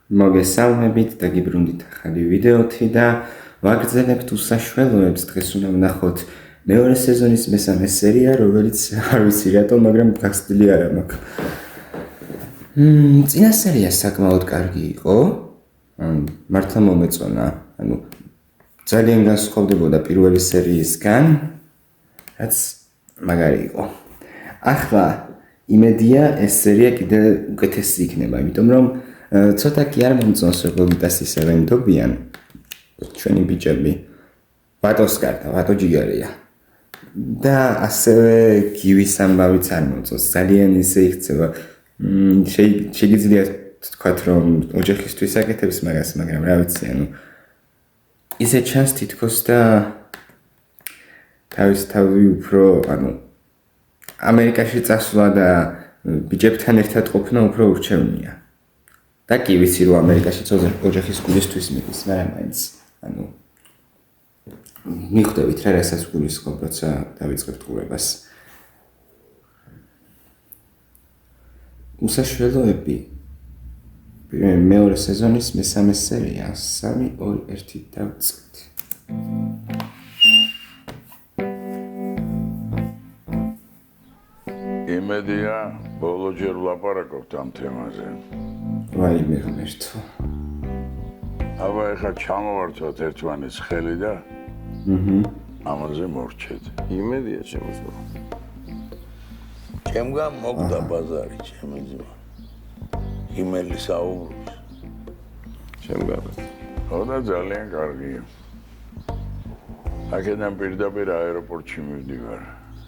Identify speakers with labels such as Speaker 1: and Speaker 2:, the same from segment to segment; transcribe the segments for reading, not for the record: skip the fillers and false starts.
Speaker 1: მოგესალმებით და გიბრუნდით ახალი ვიდეოთი და ვაგრძელებთ უსაშველოებს. დღეს უნდა ვნახოთ მეორე სეზონის მესამე სერია, რომელიც არ ვიცი რატომ, მაგრამ გასწრილი არ მაქვს. წინა სერია საკმაოდ კარგი იყო. მართლა მომეწონა. ძალიან განსხვავდებოდა პირველი სერიისგან, რაც მაგარი იყო. ახლა იმედია ეს სერია კიდე უკეთესი იქნება, იმიტომ რომ ცოტა კი არ მომწონს როგორ გიტასისავე იმდობიან ჩვენი ბიჭები. ვატოს გარდა, ვატო ჯიგარია. და ასევე გივის ამბავიც არ მომწონს. ძალიან ისე იქცევა. შეიძლება თქვათ რომ ოჯახისთვის აკეთებს მაგას, მაგრამ რა ვიცი, ისე ჩანს თითქოს და თავი უფრო, ამერიკაში წასვლა და ბიჭებთან ერთად ყოფნა უფრო ურჩევნია. და კი ვიცი რომ ამერიკაშიც ოჯახის გულისთვის მიდის, მაგრამ მაინც მიხვდებით რა რასაც გულისხმობ, როცა დავიწყებთ ყურებას. უსაშველოები მეორე სეზონის მესამე სერია 3, 2, 1 დავწყეთ.
Speaker 2: იმედია ბოლო ჯერ ვლაპარაკობთ ამ თემაზე.
Speaker 1: ვაიმე ღმერთო.
Speaker 2: აბა ეხლა ჩამოვართვათ ერთმანეთს ხელი და ამაზე მორჩეთ.
Speaker 3: იმედია შემოწმო.
Speaker 2: ჩემგან მოგდა ბაზარი, ჩემი ძმა. იმელი საუბრობს.
Speaker 3: ჩემგან.
Speaker 2: ხოდა ძალიან კარგია. აქედან პირდაპირ აეროპორტში მივდივარ.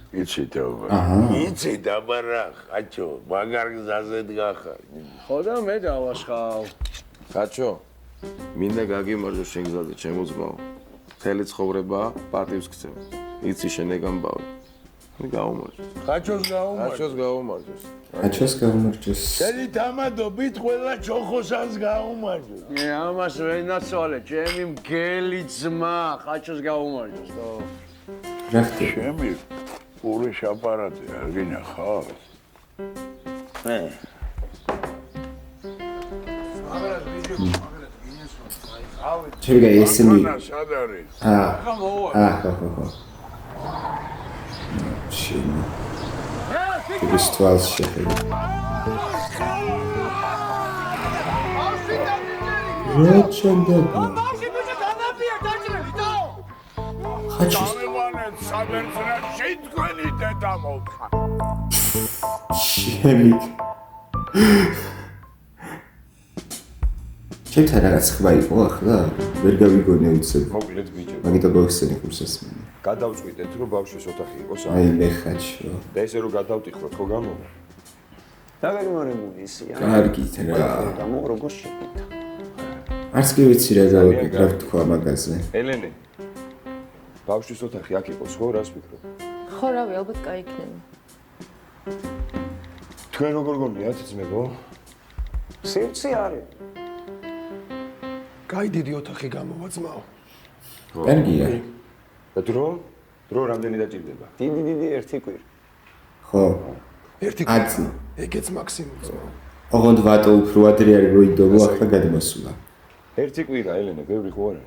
Speaker 2: იცით აბა. იცით აბა რა, ხაჩო, მაგარ გზაზე დგახარ.
Speaker 3: ხოდა მე დავაშხავ. ხაჩო, მინდა გაგიმარჯო შენ გზაზე, ჩემო ძმაო. მთელი ცხოვრება პატივს გცემ. იცი შენ ეგამბავი. გაუმარჯო.
Speaker 2: ხაჩოს გაუმარჯოს.
Speaker 1: აჩოს გაუმარჯოს.
Speaker 2: შენი დამადობით ყველა ჩოხოსანს გაუმარჯოს.
Speaker 3: ამას ვერ ნაცვალე, ჩემი მგელი ძმა, ხაჩოს გაუმარჯოს, თო.
Speaker 1: რა ხდება?
Speaker 2: ჩემი პური შაპარატი არ გინახავს?
Speaker 1: ჩერგა ესენი.
Speaker 2: სად არის?
Speaker 1: ხო. შენი. ის თვალს შეხედე. რა ჩანდება? ხაჩის
Speaker 2: სამერცრა შეიტყვენი დედა მოვხა.
Speaker 1: შენი. ჩემთან რაღაც ხმა იყო ახლა? ვერ გავიგონე უცებ.
Speaker 4: მოკლედ ბიჭო.
Speaker 1: მაგითო გავხსენე კურსს.
Speaker 4: გადავწყვიტეთ რომ ბავშვის ოთახი იყოს.
Speaker 1: აი მე ხაჩო.
Speaker 4: და ესე რომ გადავტიხოთ ხო გამოვა?
Speaker 5: დაგეგმარებული ისია.
Speaker 1: კარგით რა.
Speaker 5: და მო როგორ შეგიძლია?
Speaker 1: არც კი ვიცი რა გავაკეთე, რა თქვა მაგაზე.
Speaker 4: ელენე. ბავშვის ოთახი აქ იყოს ხო, რას ვფიქრობ?
Speaker 6: ხო, რავი, ალბათ კაიქნება.
Speaker 4: თქვენ როგორ გონიათ ძმებო?
Speaker 5: სივრცე არის.
Speaker 7: კაი დიდი ოთახი გამოვა ძმაო.
Speaker 1: კარგია.
Speaker 4: და დრო რამდენი დაჭირდება?
Speaker 5: დიდი ერთი კვირი.
Speaker 1: ხო.
Speaker 7: ერთი
Speaker 1: ათი.
Speaker 7: ეგეც მაქსიმუმ ძმაო.
Speaker 1: ოღონდ ვატო უფრო ადრე არ მოიდობო, ახლა გადმოსულა.
Speaker 4: ერთი კვირა, ელენე, ბევრი ხო არა?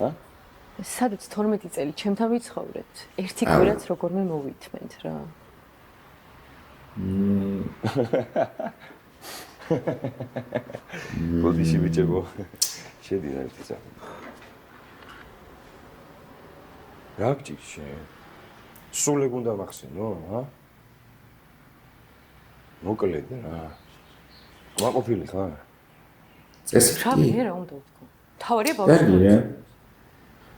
Speaker 4: ჰა?
Speaker 6: სადაც 12 წელი ჩემთან ვიცხოვრეთ. ერთი კვირაც როგორმე მოვითმენთ რა.
Speaker 4: ბოდიში ბიჭებო. შედი ერთი წამი. რა გჭირს შენ? სულე გუნდა მახსენო, ჰა? მოკლედ რა. მაყოფილი ხარ?
Speaker 1: წესით
Speaker 6: რა
Speaker 1: კი.
Speaker 6: მე რა უნდა ვთქო? თავარია ბავშვი.
Speaker 1: კარგია.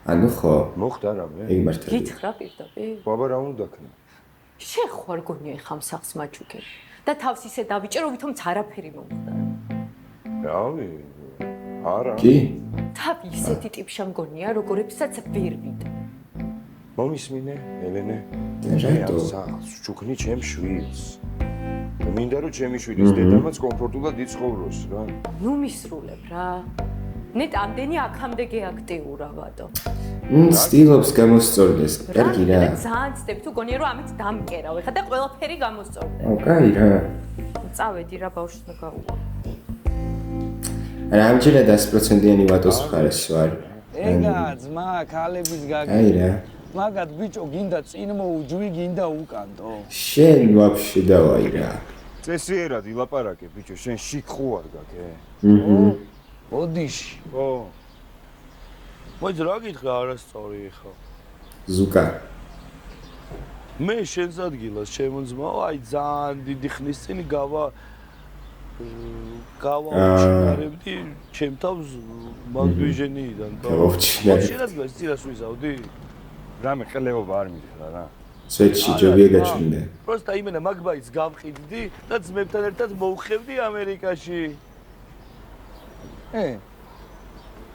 Speaker 1: ხო.
Speaker 4: მოხდა რამე?
Speaker 1: ეგ მართალია.
Speaker 6: გითხრა პირდაპირ.
Speaker 4: ბაბა რა უნდა ქნა?
Speaker 6: შენ ხო არ გონია ეხა ამ სახლს მაჩუქე. და თავს ისე დავიჭერო, ვითომც არაფერი მომხდა.
Speaker 4: რავი. არა.
Speaker 1: კი?
Speaker 6: თავი ისეთი ტიპშა მგონია, როგორებსაც ვერ ვიდა.
Speaker 4: მომისმინე, ელენე.
Speaker 1: რატო?
Speaker 4: სახლს ჩუქნი ჩემ შვილს. მინდა რომ ჩემი შვილის დედამაც კომფორტულად იცხოვროს რა.
Speaker 6: ნუ მისრულებ რა. ნეტ ამდენი აქამდე გეაქტიურა ვატო.
Speaker 1: სტილობს გამოსწორდეს. კარგი რა.
Speaker 6: ძალიან ცდები თუ გონია რომ ამით დამკერავ. ეხა და ყველაფერი გამოსწორდა.
Speaker 1: კაი რა.
Speaker 6: წავედი რა ბავშვს გაუვა.
Speaker 1: ამჯერად 100%-იანი ვატოს მხარეს ვარ.
Speaker 8: ეგა ძმა ქალების გაგი.
Speaker 1: აი რა.
Speaker 8: მაგათ ბიჭო გინდა წინ მოუჯვი, გინდა უკანდო.
Speaker 1: შენ ვაფშე დავაი რა.
Speaker 4: წესიერად ილაპარაკე ბიჭო, შენ შიქ ხო არ გაკე?
Speaker 8: ოდიში.
Speaker 4: ო.
Speaker 3: მოიძ რა გითხრა არასწორი ხა.
Speaker 1: ზუკა.
Speaker 3: მე შენს ადგილას შემოძმაო, აი ძალიან დიდი ხნის წინ გავაუჩინარებდი ჩემ თავს მაგდვიჟენიიდან.
Speaker 1: გავაუჩინარებდი.
Speaker 3: შენაც გასწირას ვიზავდი?
Speaker 4: რამე ყელეობა არ მითხრა რა.
Speaker 1: სვეტში ჯობია გაჩვენდა.
Speaker 3: პროსტა იმენა მაგბაიც გავყიდდი და ძმებთან ერთად მოვხევდი ამერიკაში.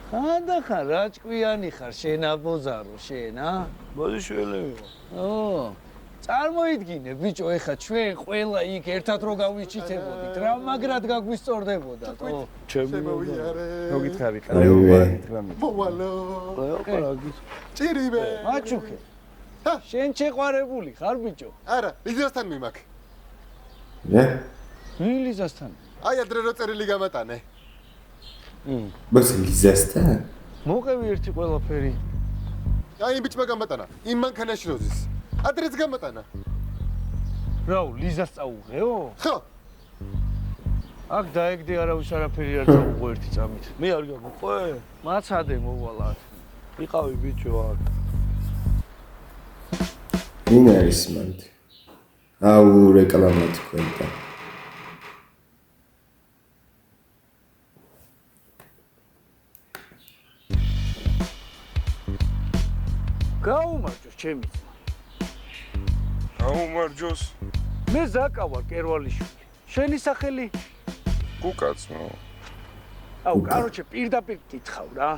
Speaker 8: ხანდახან რა ჭკვიანი ხარ შენ აბოზარო შენ
Speaker 3: ბოდიშველები.
Speaker 8: წარმოიდგინე ბიჭო ეხა ჩვენ ყველა იქ ერთად რო გავიჩიცებოდით რა მაგრად გაგვისწორდებოდათ
Speaker 3: ჩემი
Speaker 4: რო გითხარი
Speaker 1: აიوه.
Speaker 7: ჭირიბე.
Speaker 8: მაჩუქე შენ შეყვარებული ხარ ბიჭო
Speaker 7: არა, ლიზასთან მიმაქ.
Speaker 1: რა?
Speaker 8: მილიზასთან
Speaker 7: აი ადრე რო წერილი გამატანე.
Speaker 1: ბოს ლიზასთან?
Speaker 8: მოყევი ერთი ყველაფერი
Speaker 7: აი იმ ბიჭმა გამატანა, იმ მანქანაში როზის. ადრეც გამატანა.
Speaker 8: რაუ ლიზას წაუღეო?
Speaker 7: ხო.
Speaker 8: აქ დაეგდე არავის არაფერი არ წაუღო ერთი წამით.
Speaker 3: მე არ გამოყვე?
Speaker 8: მაცადე მოვალად.
Speaker 3: იყავი ბიჭო აქ.
Speaker 1: ვინ არის მანდ? აუ რეკლამა თქვენთან.
Speaker 8: გაუმარჯოს ჩემი ძმა.
Speaker 4: გაუმარჯოს.
Speaker 8: მე ზაკა ვარ კერვალიშვილი. შენი სახელი?
Speaker 4: კუკაცმო.
Speaker 8: აუ, კაროჩე პირდაპირ გითხავ რა.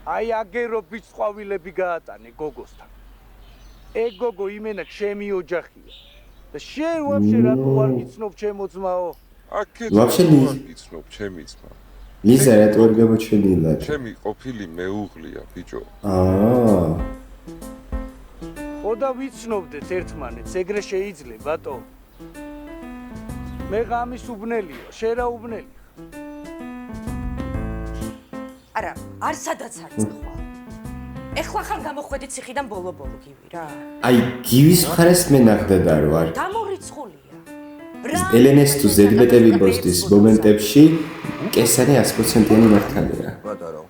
Speaker 8: აი აგერო ბიჭყვავილები გაატანე გოგოსთან. ეგ გოგო იმენა ჩემი ოჯახია. და შენ ვაფშე რატო არ გიცნობ ჩემო ძმაო?
Speaker 4: აქეთ
Speaker 1: ვაფშე
Speaker 4: გიცნობ ჩემი ძმა.
Speaker 1: ლიზა რატო არ გამოჩვენილა?
Speaker 4: ჩემი ყოფილი მეუღლია ბიჭო.
Speaker 8: ხო და ვიცნობდეთ ერთმანეთს, ეგრე შეიძლება ბატო. მე ღამის უბნელია, შენ რა უბნელი?
Speaker 6: არა, არ სადაც არ წახვალ. ეხლა ხან გამოხვედით ციხიდან ბოლო-ბოლო გივი რა.
Speaker 1: აი გივის მხარეს მე ნახდად არ ვარ.
Speaker 6: დამორიცხულია.
Speaker 1: ელენეს თუ ზედმეტები ბოსტის მომენტებში კესარი 100%-იანი მართალია.
Speaker 4: ბატარო.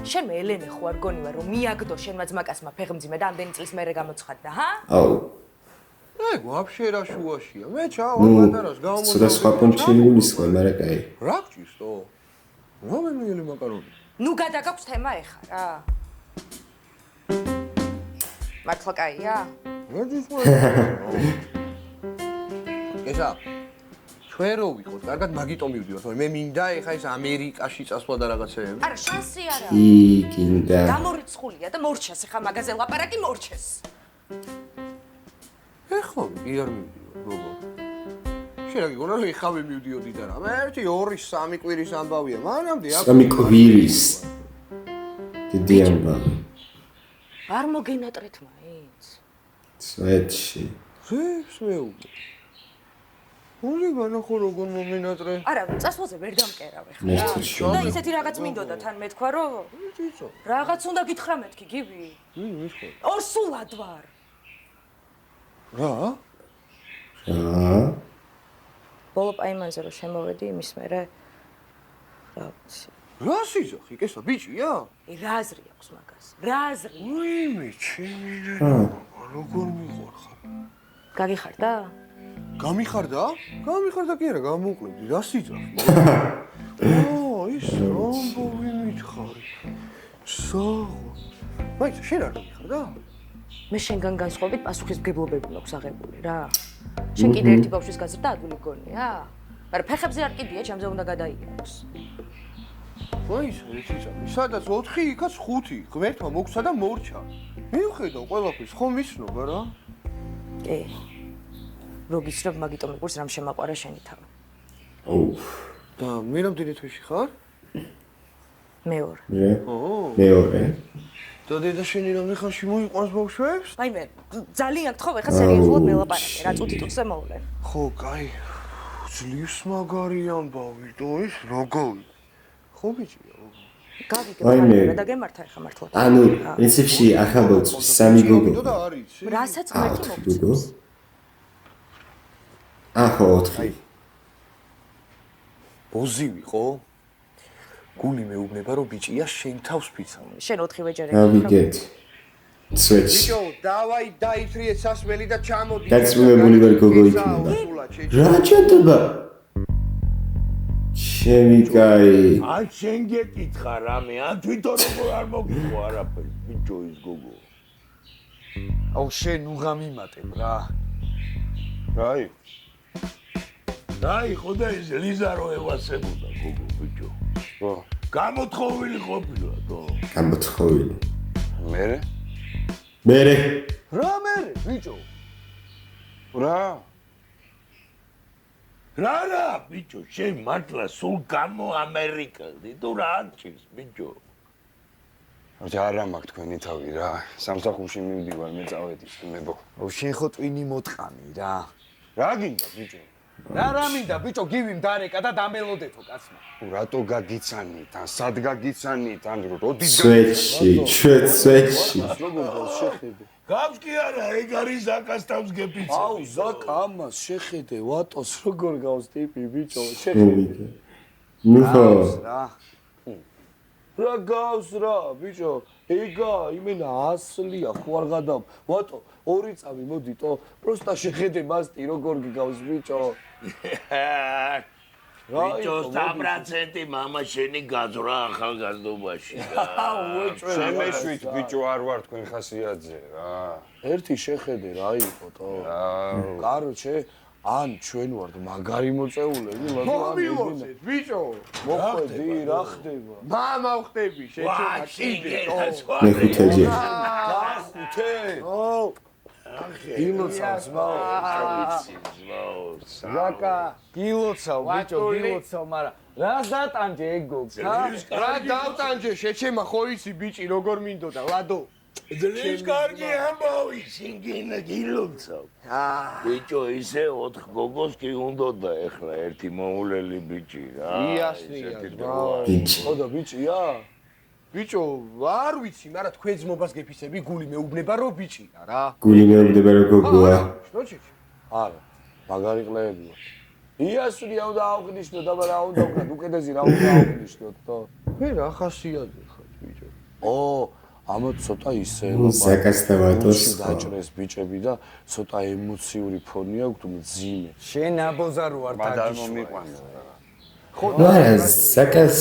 Speaker 6: შენ მე ელენე ხო არ გონივა რომ მიაგდო შენმა ძმაკაცმა ფეხმძიმე და ამდენი წლის მერე გამოცხადდა, ჰა?
Speaker 1: აუ.
Speaker 7: ეგ ვაფშე რა შუაშია. მე ჩავა ბატარას
Speaker 1: გამომოდი. ცოტა სხვა პონჩილი ვისხვა, მაგრამ კაი.
Speaker 7: რა გჭირსო? რა მე მიელი მაკარონი?
Speaker 6: ნუ გადაგაქვს თემა ეხა რა. მართლა კაია?
Speaker 7: მეძის მე. ესა ჩვენ რო ვიყოთ, კარგად მაგიტომ მივდივართ, მე მინდა ეხა ეს ამერიკაში წასვლა და რაღაცეები.
Speaker 6: არა, შანსი არა.
Speaker 1: გინდა.
Speaker 6: დამორიცხულია და მორჩეს ეხა მაგაზე ლაპარაკი მორჩეს.
Speaker 7: ეხლა კი არ მივდივარ, გოგო. შენ რა გიგონა რომ ეხავე მივდიოდი და რა. მე 2-3 კვირის ამბავია, მანამდე აქ
Speaker 1: 3 კვირის. დიდი ამბავი.
Speaker 6: არ მოგენატრეთ მაინც.
Speaker 1: სვეტში.
Speaker 7: ზებს მეუბნე. ორი განახო როგორ მომენატრე.
Speaker 6: არა, წასვლაზე ვერ დამკერავ ეხლა.
Speaker 1: მერტში.
Speaker 6: და ისეთი რაღაც მინდოდა თან მეთქვა რომ
Speaker 7: იცო.
Speaker 6: რაღაც უნდა გითხრა მეთქი, გივი.
Speaker 7: მისხო.
Speaker 6: ორსულად ვარ.
Speaker 7: რა?
Speaker 6: ბოლო პაიმანზე რომ შემოვედი იმის მერე რა ვიცი.
Speaker 7: რა სიძახი, კესა ბიჭია?
Speaker 6: რა აზრი აქვს მაგას? რა აზრი?
Speaker 7: უიმე, ჩემი როგორ მიყორხარ?
Speaker 6: გაგიხარდა?
Speaker 7: გამიხარდა? გამიხარდა კი არა, გამოვკლევდი, რა სიძახი? ის ამბოვი მითხარი. საღო. მაინც შენ არ გამიხარდა?
Speaker 6: მე შენგან განსხვავებით პასუხისმგებლობები მაქვს აღებული რა. შენ კიდე ერთი ბავშვის გაზრდა ადვილი გონია? მაგრამ ფეხებზე არ კიდია, ჩემზე უნდა გადაიაროს.
Speaker 7: მაინც ეციცამი, სადაც 4, იქაც 5, ღმერთმა მოგცა და მორჩა. მივხედავ ყველაფერს, ხომ მიცნობა რა?
Speaker 6: კი. რო გიცნობ, მაგიტომ მეგურს რამ შემაყვარა შენი თავი.
Speaker 1: ოუ.
Speaker 7: და მე რამდენი თვეში ხარ?
Speaker 6: მეორე.
Speaker 1: მეორე.
Speaker 7: და დედა შენი რამდენი ხანში მოიყვანს ბავშვებს?
Speaker 6: აი მე ძალიან გთხოვ, ეხლა სერიოზულად მელაპარაკე, რა წუთით უცე მოვლენ.
Speaker 7: ხო, კაი. ძლივს მაგარი ამბავი, და ის როგორი? ხო ბიჭია?
Speaker 1: ვაიმე.
Speaker 6: გავიგე და გემართა ახლა მართლა.
Speaker 1: ანუ პრინციპში ახალ ბოძს სამი გოგო.
Speaker 7: და არის.
Speaker 6: რასაც
Speaker 1: აა,
Speaker 6: ღმერთი
Speaker 1: ოთხი გოგო.
Speaker 6: მოგწონს.
Speaker 1: ახო 4.
Speaker 7: ბოზი ვიყო? გული მეუბნება რომ ბიჭია შენ თავს ფიცავ.
Speaker 6: შენ 4 ვეჯერე.
Speaker 1: გავიგეთ. switch.
Speaker 7: ბიჭო, დავაი დაითრიე სასმელი და ჩამოდი.
Speaker 1: გაწმუნებული ვარ გოგო იქნება. რა ჩატობა? ჩემი კაი.
Speaker 2: ან შენ გეკითხა რამე, ან თვითონ როგორ არ მოგიყვა არაფერი, ბიჭო ის გოგო.
Speaker 7: აუ შენ ნუ გამიმატებ რა.
Speaker 2: რაი? რაი, ხოდა ის ლიზა რო ევასებოდა გოგო, ბიჭო.
Speaker 3: ხო.
Speaker 2: გამოთხოვილი ყოფილა, თო.
Speaker 1: გამოთხოვილი.
Speaker 3: მერე?
Speaker 1: მერე.
Speaker 7: რა მერე, ბიჭო?
Speaker 3: რა?
Speaker 2: რა, ბიჭო, შენ მართლა სულ გამო ამერიკაზე, თუ რა ჭირს, ბიჭო?
Speaker 3: არა მაქვს თქვენი თავი რა. სამსახურში მივდივარ, მე წავედი, მებო.
Speaker 7: აუ შენ ხო ტვინი მოტყანი რა.
Speaker 3: რა გინდა ბიჭო?
Speaker 7: რა მინდა ბიჭო, გივიმ დარეკა და დამელოდეთო კაცმა.
Speaker 3: რატო გაგიცანით? ან სად გაგიცანით? ან როდის
Speaker 1: switch-ში, switch-ში.
Speaker 2: გავს კი არა, ეგ არის ზაკასტავს გეპიცა.
Speaker 7: აუ ზაკა ამას შეხედე, ვატოს როგორ გავს ტიპი ბიჭო, შეხედე.
Speaker 1: ნუ ხო.
Speaker 7: რა. რა გავს რა, ბიჭო? ეგა იმენა ასლია, ხო არ გადავ. ვატო, 2 წამი მოდიტო, პროსტა შეხედე მასტი როგორ გიგავს ბიჭო.
Speaker 2: ბიჭო, 100% მამა შენი გაძრა ახალგაზრდობაში.
Speaker 3: შემეშვით ბიჭო არ ვარ თქვენ ხასიათზე რა.
Speaker 7: ერთი შეხედე რა იყო თო. კაროჩე, ან ჩვენ ვართ მაგარი მოწეულები,
Speaker 8: მომილოცეთ, ბიჭო.
Speaker 7: მოხვედი, რა ხდება?
Speaker 8: მამა ხდები, შეჩერა კიდე.
Speaker 1: მეხუთეჯერ.
Speaker 7: ო, გილოცავს მაო. რაკა, გილოცავ, ბიჭო, გილოცავ, მაგრამ რა დატანჯე ეგოქს,
Speaker 8: რა დავტანჯე, შეჩემა ხო იცი ბიჭი როგორ მინდოდა, ლადო.
Speaker 2: ძლიერ კარგი ამბავი, სინგინა გილოცავ. ბიჭო, ისე 4 გოგოს კი უნდოდა ეხლა ერთი მოულელი ბიჭი რა.
Speaker 8: იასნია,
Speaker 1: ბიჭი.
Speaker 7: ხო და ბიჭია?
Speaker 8: ბიჭო, არ ვიცი, მაგრამ თქვენ ძმობას გეფიცები, გული მეუბნება რომ ბიჭია რა.
Speaker 1: გული მეუბნება რომ გოგოა.
Speaker 8: შოჩიჩი.
Speaker 7: არა, მაგარი ყლეებია. იასნია უნდა აღნიშნო და რა უნდა ვქნათ, უკეთესი რა უნდა აღნიშნოთ თო.
Speaker 8: მე რა ხასიათზე ხარ ბიჭო.
Speaker 7: ო, ამათ ცოტა ისე
Speaker 1: ზაკას და ვატოს
Speaker 7: დაჭრეს ბიჭები და ცოტა ემოციური ფონი აქვს მძიმე.
Speaker 5: შენ აბოზარო არ
Speaker 3: მადარ მომიყვანო.
Speaker 1: არა, ზაკას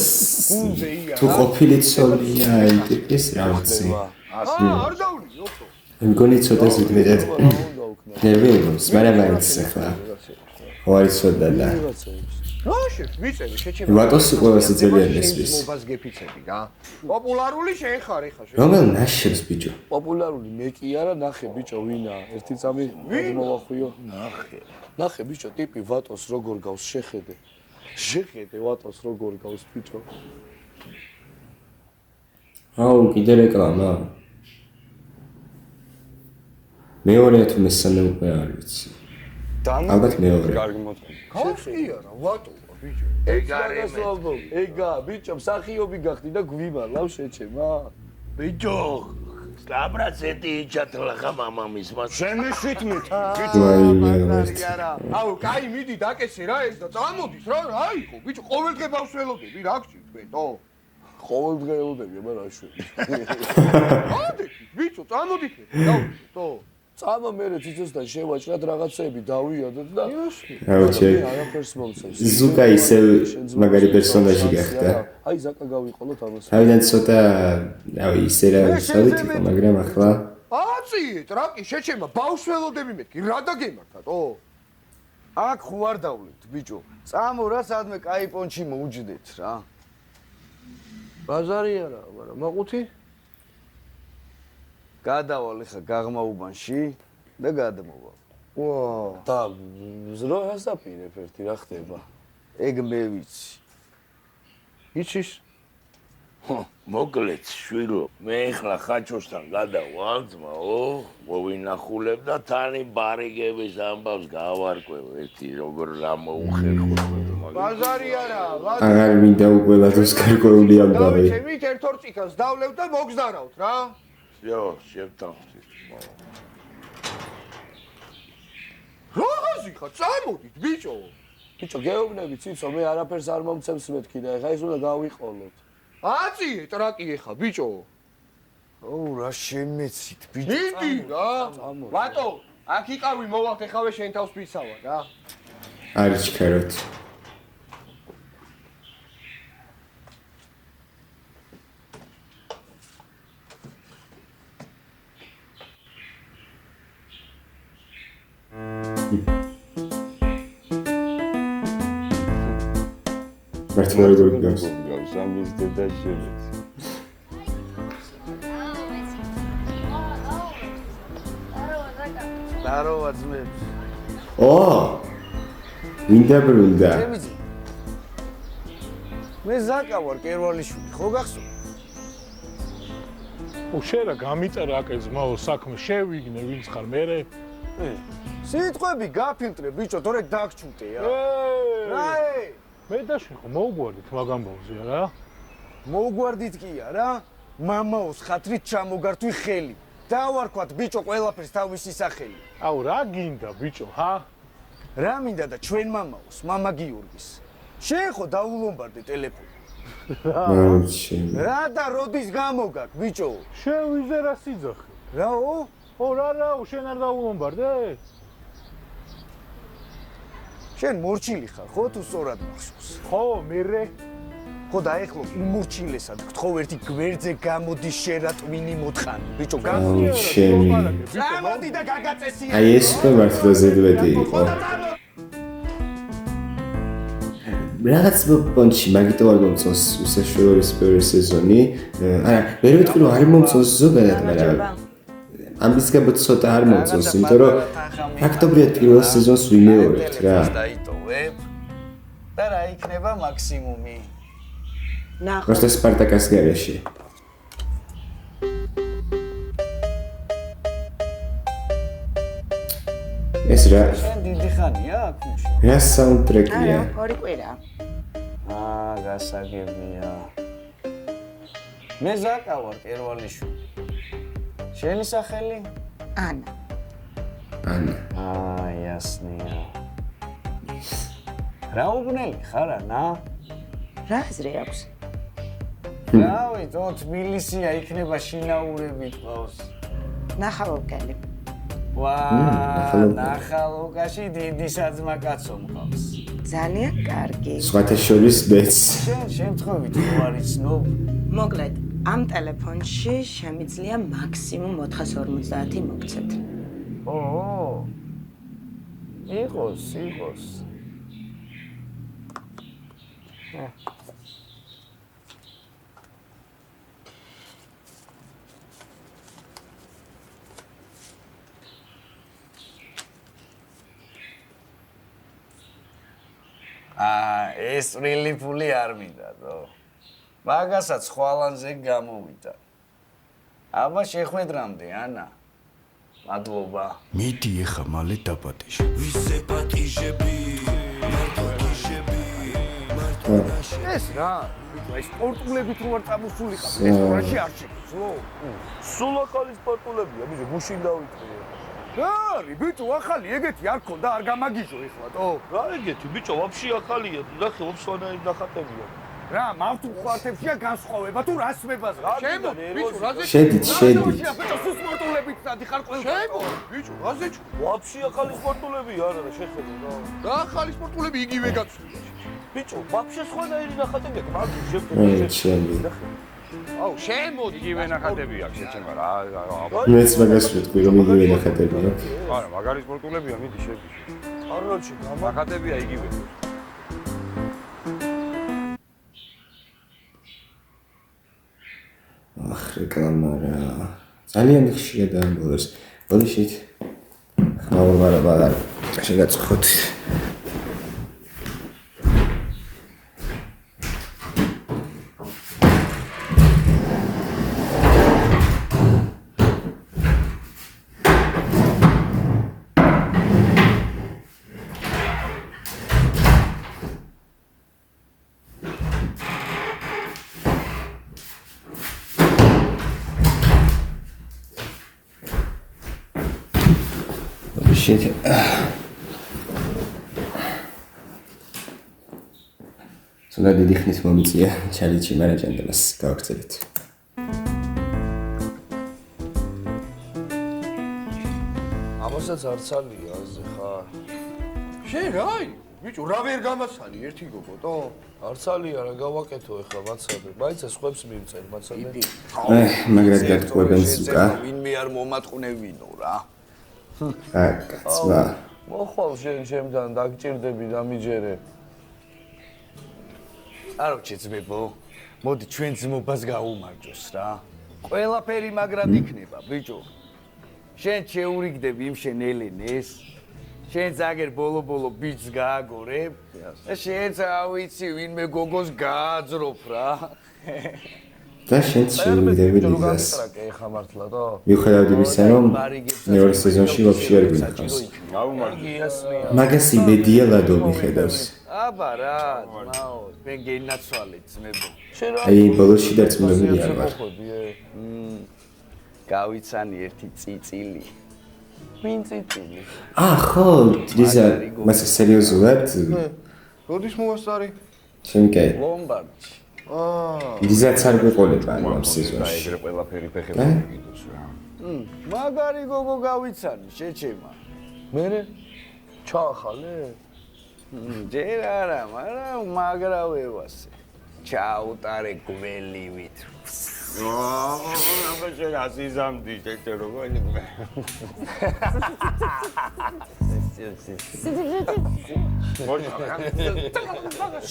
Speaker 1: თუ ყოფილი ცოლია იტიპის რა ვიცი.
Speaker 8: არ დავნი, ოქო.
Speaker 1: მგონი ცოტა ზედმეტად ნერვიულობს, მაგრამ მაინც ახლა. ვარ ცოტა და
Speaker 8: რა შე, ვიწევი, შეჩემ.
Speaker 1: ვატოსი ყველაზე ძალიან ესმის.
Speaker 8: ძმობას გეფიცები რა. პოპულარული შენ ხარ ეხა შენ.
Speaker 1: რომელ ნაშებს ბიჭო?
Speaker 7: პოპულარული მე კი არა, ნახე ბიჭო ვინა, ერთი წამი მოვახვიო. ნახე ბიჭო, ტიპი ვატოს როგორ გავს შეხედე. შეხედე ვატოს როგორ გავს ბიჭო.
Speaker 1: აუ, კიდე რეკლამა. მეორე თუ მესამე უკვე არ ვიცი. ალბათ მეორე.
Speaker 3: კარგი მოწყობილი.
Speaker 8: ხალხი არა, ვატო ბიჭო.
Speaker 7: ეგა ბიჭო, მსახიობი გახდი და გვიმალავ შეჩემა.
Speaker 2: ბიჭო, 100% იჩათლა მამამის მას.
Speaker 3: შემეშვით მით.
Speaker 1: ვაიმე.
Speaker 8: აუ, კაი, მიდი დაკეცე რა ეს და წამოდის რა, რა იყო? ბიჭო, ყოველდღე ბავშველოდები, რა გჭირთ თქვენო?
Speaker 7: ყოველდღე ელოდები, აბა რა შვი.
Speaker 8: მოდით, ბიჭო, წამოდით. დავთო.
Speaker 7: წამა მე ციცოსთან შევაჭრათ რაღაცები დავიადოთ და
Speaker 1: აუ, ჩე.
Speaker 7: არაფერს მომწევს.
Speaker 1: ზუკა ისე მაგარი პერსონაჟი გახდა.
Speaker 7: აი ზაკა გავიყოლოთ ამას.
Speaker 1: თავიდან ცოტა, რავი, ისე რა ვსავით იყო, მაგრამ ახლა
Speaker 8: აწიეთ, რა კი შეჩემა ბავშველოდები მეთქი, რა დაგემართათო?
Speaker 5: აქ ხო არ დავლეთ ბიჭო. წამო რა სადმე კაი პონჩი მოუჯდეთ რა.
Speaker 8: ბაზარი არა, მაგრამ მაყუთი?
Speaker 5: გადავალ ხა გაღმაუბანში და გადმოვალ.
Speaker 8: ვა,
Speaker 7: და ზრო ასაპირებ ერთი რა ხდება?
Speaker 5: ეგ მე ვიცი.
Speaker 8: იცის?
Speaker 2: მოკლედ, შვილო, მე ახლა ხაჩოსთან გადავალ ძმაო, მოვინახულებ და თანი ბარიგების ამბავს გავარკვევ ერთი როგორ რა მოუხერხო
Speaker 5: ბაზარი არა,
Speaker 1: აღარ მინდა უკვე ლადოს გარკვეული ამბავი.
Speaker 5: დავიჩემით ერთ-ორ წიქანს დავლევ და მოგზარავთ რა.
Speaker 2: Всё, შევტანხმდით.
Speaker 5: როღაზი ხარ, წამოდით ბიჭო.
Speaker 7: ბიჭო, გეუბნები ციცო, მე არაფერს არ მომცემს მეთქი და ეხა ის უნდა გავიყოლოთ.
Speaker 5: აწიე ტრაკი ეხა ბიჭო. ოუ რა შემეცით ბიჭო. მიდი რა. ვატო, აქ იყავი მოვალთ ეხავე შენ თავს ვისავა რა.
Speaker 1: არის ჩქაროთ. მართლა როგორ გავს?
Speaker 2: სამის დედა შენიც.
Speaker 5: დაროვა ძმებს.
Speaker 1: მინდა ბრუნდა.
Speaker 5: მე ზაკა ვარ კერვალიშვილი, ხო გახსოვს?
Speaker 9: შენ რა გამიწერა აკე ძმაო საქმე შევიგნე ვინც ხარ მე?
Speaker 5: სიტყვები გაფილტრე ბიჭო, თორე დაგჩუტეა.
Speaker 9: მე და შენ ხო მოუგვარდით მაგამბავზე რა?
Speaker 5: მოუგვარდით კი არა? მამაოს ხათრით ჩამოგართვი ხელი. დავარქვათ ბიჭო ყველაფერს თავისი სახელი.
Speaker 9: აუ რა გინდა ბიჭო, ჰა?
Speaker 5: რა მინდა და ჩვენ მამაოს, მამა გიორგის. შენ ხო დაულომბარდე ტელეფონი. რა და როდის გამოგაკ ბიჭო?
Speaker 9: შენ ვიზე რა სიძახი?
Speaker 5: რაო?
Speaker 9: რა, შენ არ დაულომბარდე?
Speaker 5: შენ მორჩილი ხარ, ხო თუ სწორად მახსოვს?
Speaker 9: ხო, მერე
Speaker 5: ხო დაეხლო უმორჩილესად, გთხოვ ერთი გვერდზე გამოდის შენ რა ტვინი მოთხანი. ბიჭო, გამოდი და გაგაწესია.
Speaker 1: აი ეს ხო მართლა ზედვეტი იყო. რაღაც პონჩი მაგიტო არ მომწონს უსაშუალო პირველი სეზონი. არა, ვერ ვიტყვი რომ არ მომწონს ზოგადად, მაგრამ ამის გამო ცოტა არ მომწონს, იმიტომ რომ ფაქტობრივად პირველ სეზონს ვიმეორებთ რა.
Speaker 5: დაიტოვებ და რა იქნება მაქსიმუმი?
Speaker 6: ნახო.
Speaker 1: просто სპარტაკას გარეშე. ეს რა?
Speaker 5: შენ დიდი ხანია აქ მუშა?
Speaker 1: რა საუნდტრეკია?
Speaker 6: ორი კვირა.
Speaker 5: გასაგებია. მე ზაკა ვარ კერვალიშვილი. შენი სახელი?
Speaker 6: ანა.
Speaker 5: იასნია. რა უგნელი ხარ ანა?
Speaker 6: რა აზრი აქვს?
Speaker 5: რავი, თბილისია იქნება შინაურები ყავს.
Speaker 6: ნახალობგელი.
Speaker 5: ნახალობგაში დიდი საძმა კაცო მყავს.
Speaker 6: ძალიან კარგი.
Speaker 1: სხვათა შორის მეც.
Speaker 5: შენ შემთხვევით რო არის ცნობ?
Speaker 6: მოკლედ, ამ ტელეფონში შემიძლია მაქსიმუმ 450 მოგცეთ.
Speaker 5: იყოს. ეს რილი ფული არ მინდა, დო. მაგასაც ხვალანზე გამოვიდა. აბა შეხვედრამდე, ანა. მადლობა.
Speaker 8: მიდი ეხა მალე დაპატიჟე.
Speaker 10: ვისე პატიჟები, მარტო გიჟები, მარტო
Speaker 5: ეს რა? აი სპორტულებით რო არ წამოსულიყავ, რესტორანში არ შეგვიძლო?
Speaker 7: სულ ახალი სპორტულებია, ბიჭო, გუშინ დავიწყე.
Speaker 5: არი, ბიჭო, ახალი ეგეთი არ ქონდა, არ გამაგიჟო ეხლა, თო?
Speaker 7: რა ეგეთი, ბიჭო, ვაფშე ახალია, ნახე, ოფსვანაი ნახატებია.
Speaker 5: რა, მავთუხათებშია განსხვავება თუ რასმებას რა? შემო, ბიჭო, რაზე?
Speaker 1: შედით.
Speaker 5: ბიჭო, სულ სპორტულებით დადიხარ ყველგან. შემო, ბიჭო, რაზე?
Speaker 7: ვაფშე ახალი სპორტულებია, არა, შეხედე რა.
Speaker 5: რა ახალი სპორტულები იგივე გაცვლია.
Speaker 7: ბიჭო, ვაფშე სხვანაირი ნახატებია, მაგ შეხედე.
Speaker 5: აუ, შემოდი,
Speaker 4: იგივე ნახატები აქვს შეჩება რა.
Speaker 1: მეც მაგას ვიტყვი რომ იგივე ნახატები აქვს.
Speaker 4: არა, მაგარი სპორტულებია, მიდი შედი.
Speaker 7: არაჩი,
Speaker 4: ნახატებია იგივე.
Speaker 1: რეკლამა რა. ძალიან ხშირად ამბობს. ბოდიშით. ხმაურმარაბა შეგაცხოთ. Shit. Სულ დიდი ხნის მომიწია ჩალიჩი მანაჯენდელას გავაგრძელეთ.
Speaker 7: ამასაც არცალია აზე ხარ. შენ რაი? ბიჭო, რა ვერ გამასალი ერთი გოგოტო? არცალია რა გავაკეთო ახლა მაცადე. მაიცა სხვებს მივწერ მაცადე.
Speaker 1: მაგრად გაგყვებენ ზუკა.
Speaker 8: ვინმე არ მომატყნევინო რა.
Speaker 1: კაცმა.
Speaker 7: მოხვალ შენ ჩემთან დაგჭირდები დამიჯერე.
Speaker 8: არო ჩეცბებო. მოდი ჩვენ ძმობას გაუმარჯოს რა. ყველაფერი მაგრად იქნება, ბიჭო. შენ შეურიგდები იმ შენ ელენეს. შენ ზაგერ ბოლო-ბოლო ბიჭს გააგორებ. და შენც ავიცი ვინმე გოგოს გააძროფ რა.
Speaker 1: და შენ შეურიგდები ლიზას.
Speaker 7: ეხა მართლა და
Speaker 1: მიუხედავად იმისა, რომ მეორე სეზონში ვაფშე არ გვინახავს. მაგას იმედია ლადო მიხედავს.
Speaker 8: აბა რა, ძმაო, მე გენაცვალეთ ძმებო.
Speaker 1: აი ბოლოში დარწმუნებული არ ვარ.
Speaker 8: გავიცანი ერთი წიწილი.
Speaker 7: ვინ წიწილი?
Speaker 1: ხო, ლიზა, მას სერიოზულად?
Speaker 7: როდის მოასწარი?
Speaker 1: შემკე.
Speaker 8: ლომბარდში.
Speaker 1: ლიზაც არ გვიყოლება ამ სეზონში.
Speaker 4: ეგრე ყველაფერი ფეხებში გიდოს რა.
Speaker 8: მაგარი გოგო გავიცანი, შეჩემა.
Speaker 7: მერე ჩაახალე?
Speaker 8: ჯერ არა, მაგრამ მაგრავევასე. ჩაუტარე გველივით.
Speaker 4: აბა შენ ასიზამდი შეჭერო გონი.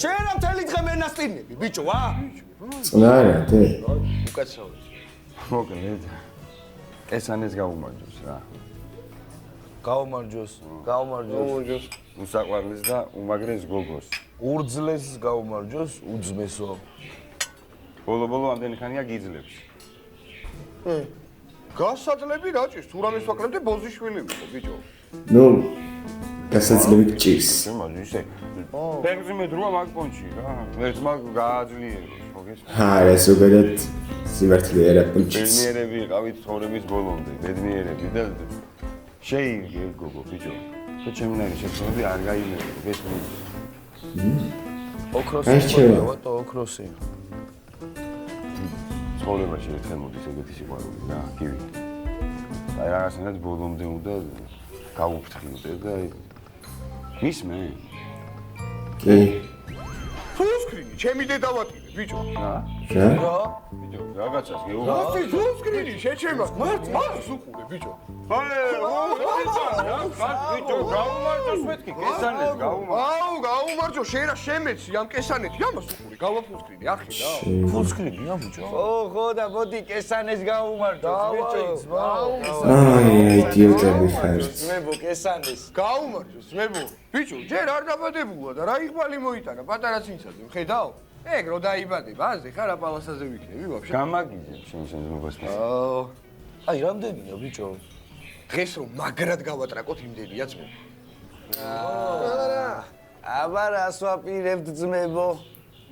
Speaker 8: შენ რა მთელი დღე მენასტინები, ბიჭო, ა?
Speaker 1: წნარა, დე.
Speaker 8: უკაცრავ.
Speaker 4: მოკლედ. ესანეს გაუმარჯოს რა.
Speaker 7: გაუმარჯოს.
Speaker 4: უსაყვარლეს და უმაგრეს გოგოს.
Speaker 7: ურძლეს გაუმარჯოს, უძმესო.
Speaker 4: ბოლო-ბოლო ამდენი ხანია გიძლებს.
Speaker 5: გასაძლები რაჭის, თუ რამეს ვაკლებდე ბოზიშვილი ვიყო, ბიჭო.
Speaker 1: ნუ გასაძლები გჭირს.
Speaker 4: შემოდი ისე. ფეხზე მეძროა მაგ პონჩი რა. ერთ მაგ გააძლიეროს, მოგესმის?
Speaker 1: არა, ზოგადად სიმართლე არა პუნჩიც.
Speaker 4: ბედნიერები იყავით ცხოვრების ბოლომდე, ბედნიერები და შეიგე გოგო, ბიჭო. და ჩემნაირი შეცდომები არ გაიმეორე, გესმის?
Speaker 7: ოქროსი ვატო, ოქროსი.
Speaker 4: ცხოვრებაში ერთხელ მოდის ეგეთი სიყვარული რა, გივი. აი რაღაცნაირად ბოლომდე უნდა გავუფრთხილდე და მისმე.
Speaker 1: კი.
Speaker 5: ფულსკრინი, ჩემი დედავატირე, ბიჭო.
Speaker 1: რა?
Speaker 4: ბიჭო, რაღაცას გეუბნები.
Speaker 5: რასი ფულსკრინი, შეჩემას, მარც უყურე, ბიჭო.
Speaker 4: ბიჭო, გაუმარჯოს მეთქი, კესანეთ,
Speaker 5: აუ, გაუმარჯო, შენ რა შემეცი ამ კესანეთი, ამას უყურე, გავა ფულსკრინი, ახი რა.
Speaker 7: ფულსკრინია ბიჭო.
Speaker 8: ხო და მოდი კესანეს გაუმარჯოს, ბიჭო.
Speaker 1: აი, იდიოტები ხართ.
Speaker 8: ძმებო, კესანეს.
Speaker 5: გაუმარჯოს, ძმებო. ბიჭო, ჯერ არ დაბადებულა და რა იღბალი მოიტანა პატარა წინსაზე, ხედავ? ეგ რო დაიბადება, აზე ხარ აპალასაზე ვიქნები ვაფშე.
Speaker 4: გამაგიძებ შენ ზმობას.
Speaker 7: აი, რამდენია ბიჭო?
Speaker 5: დღეს რომ მაგრად გავატრაკოთ იმდენია ძმებო.
Speaker 8: აბა რას ვაპირებთ ძმებო?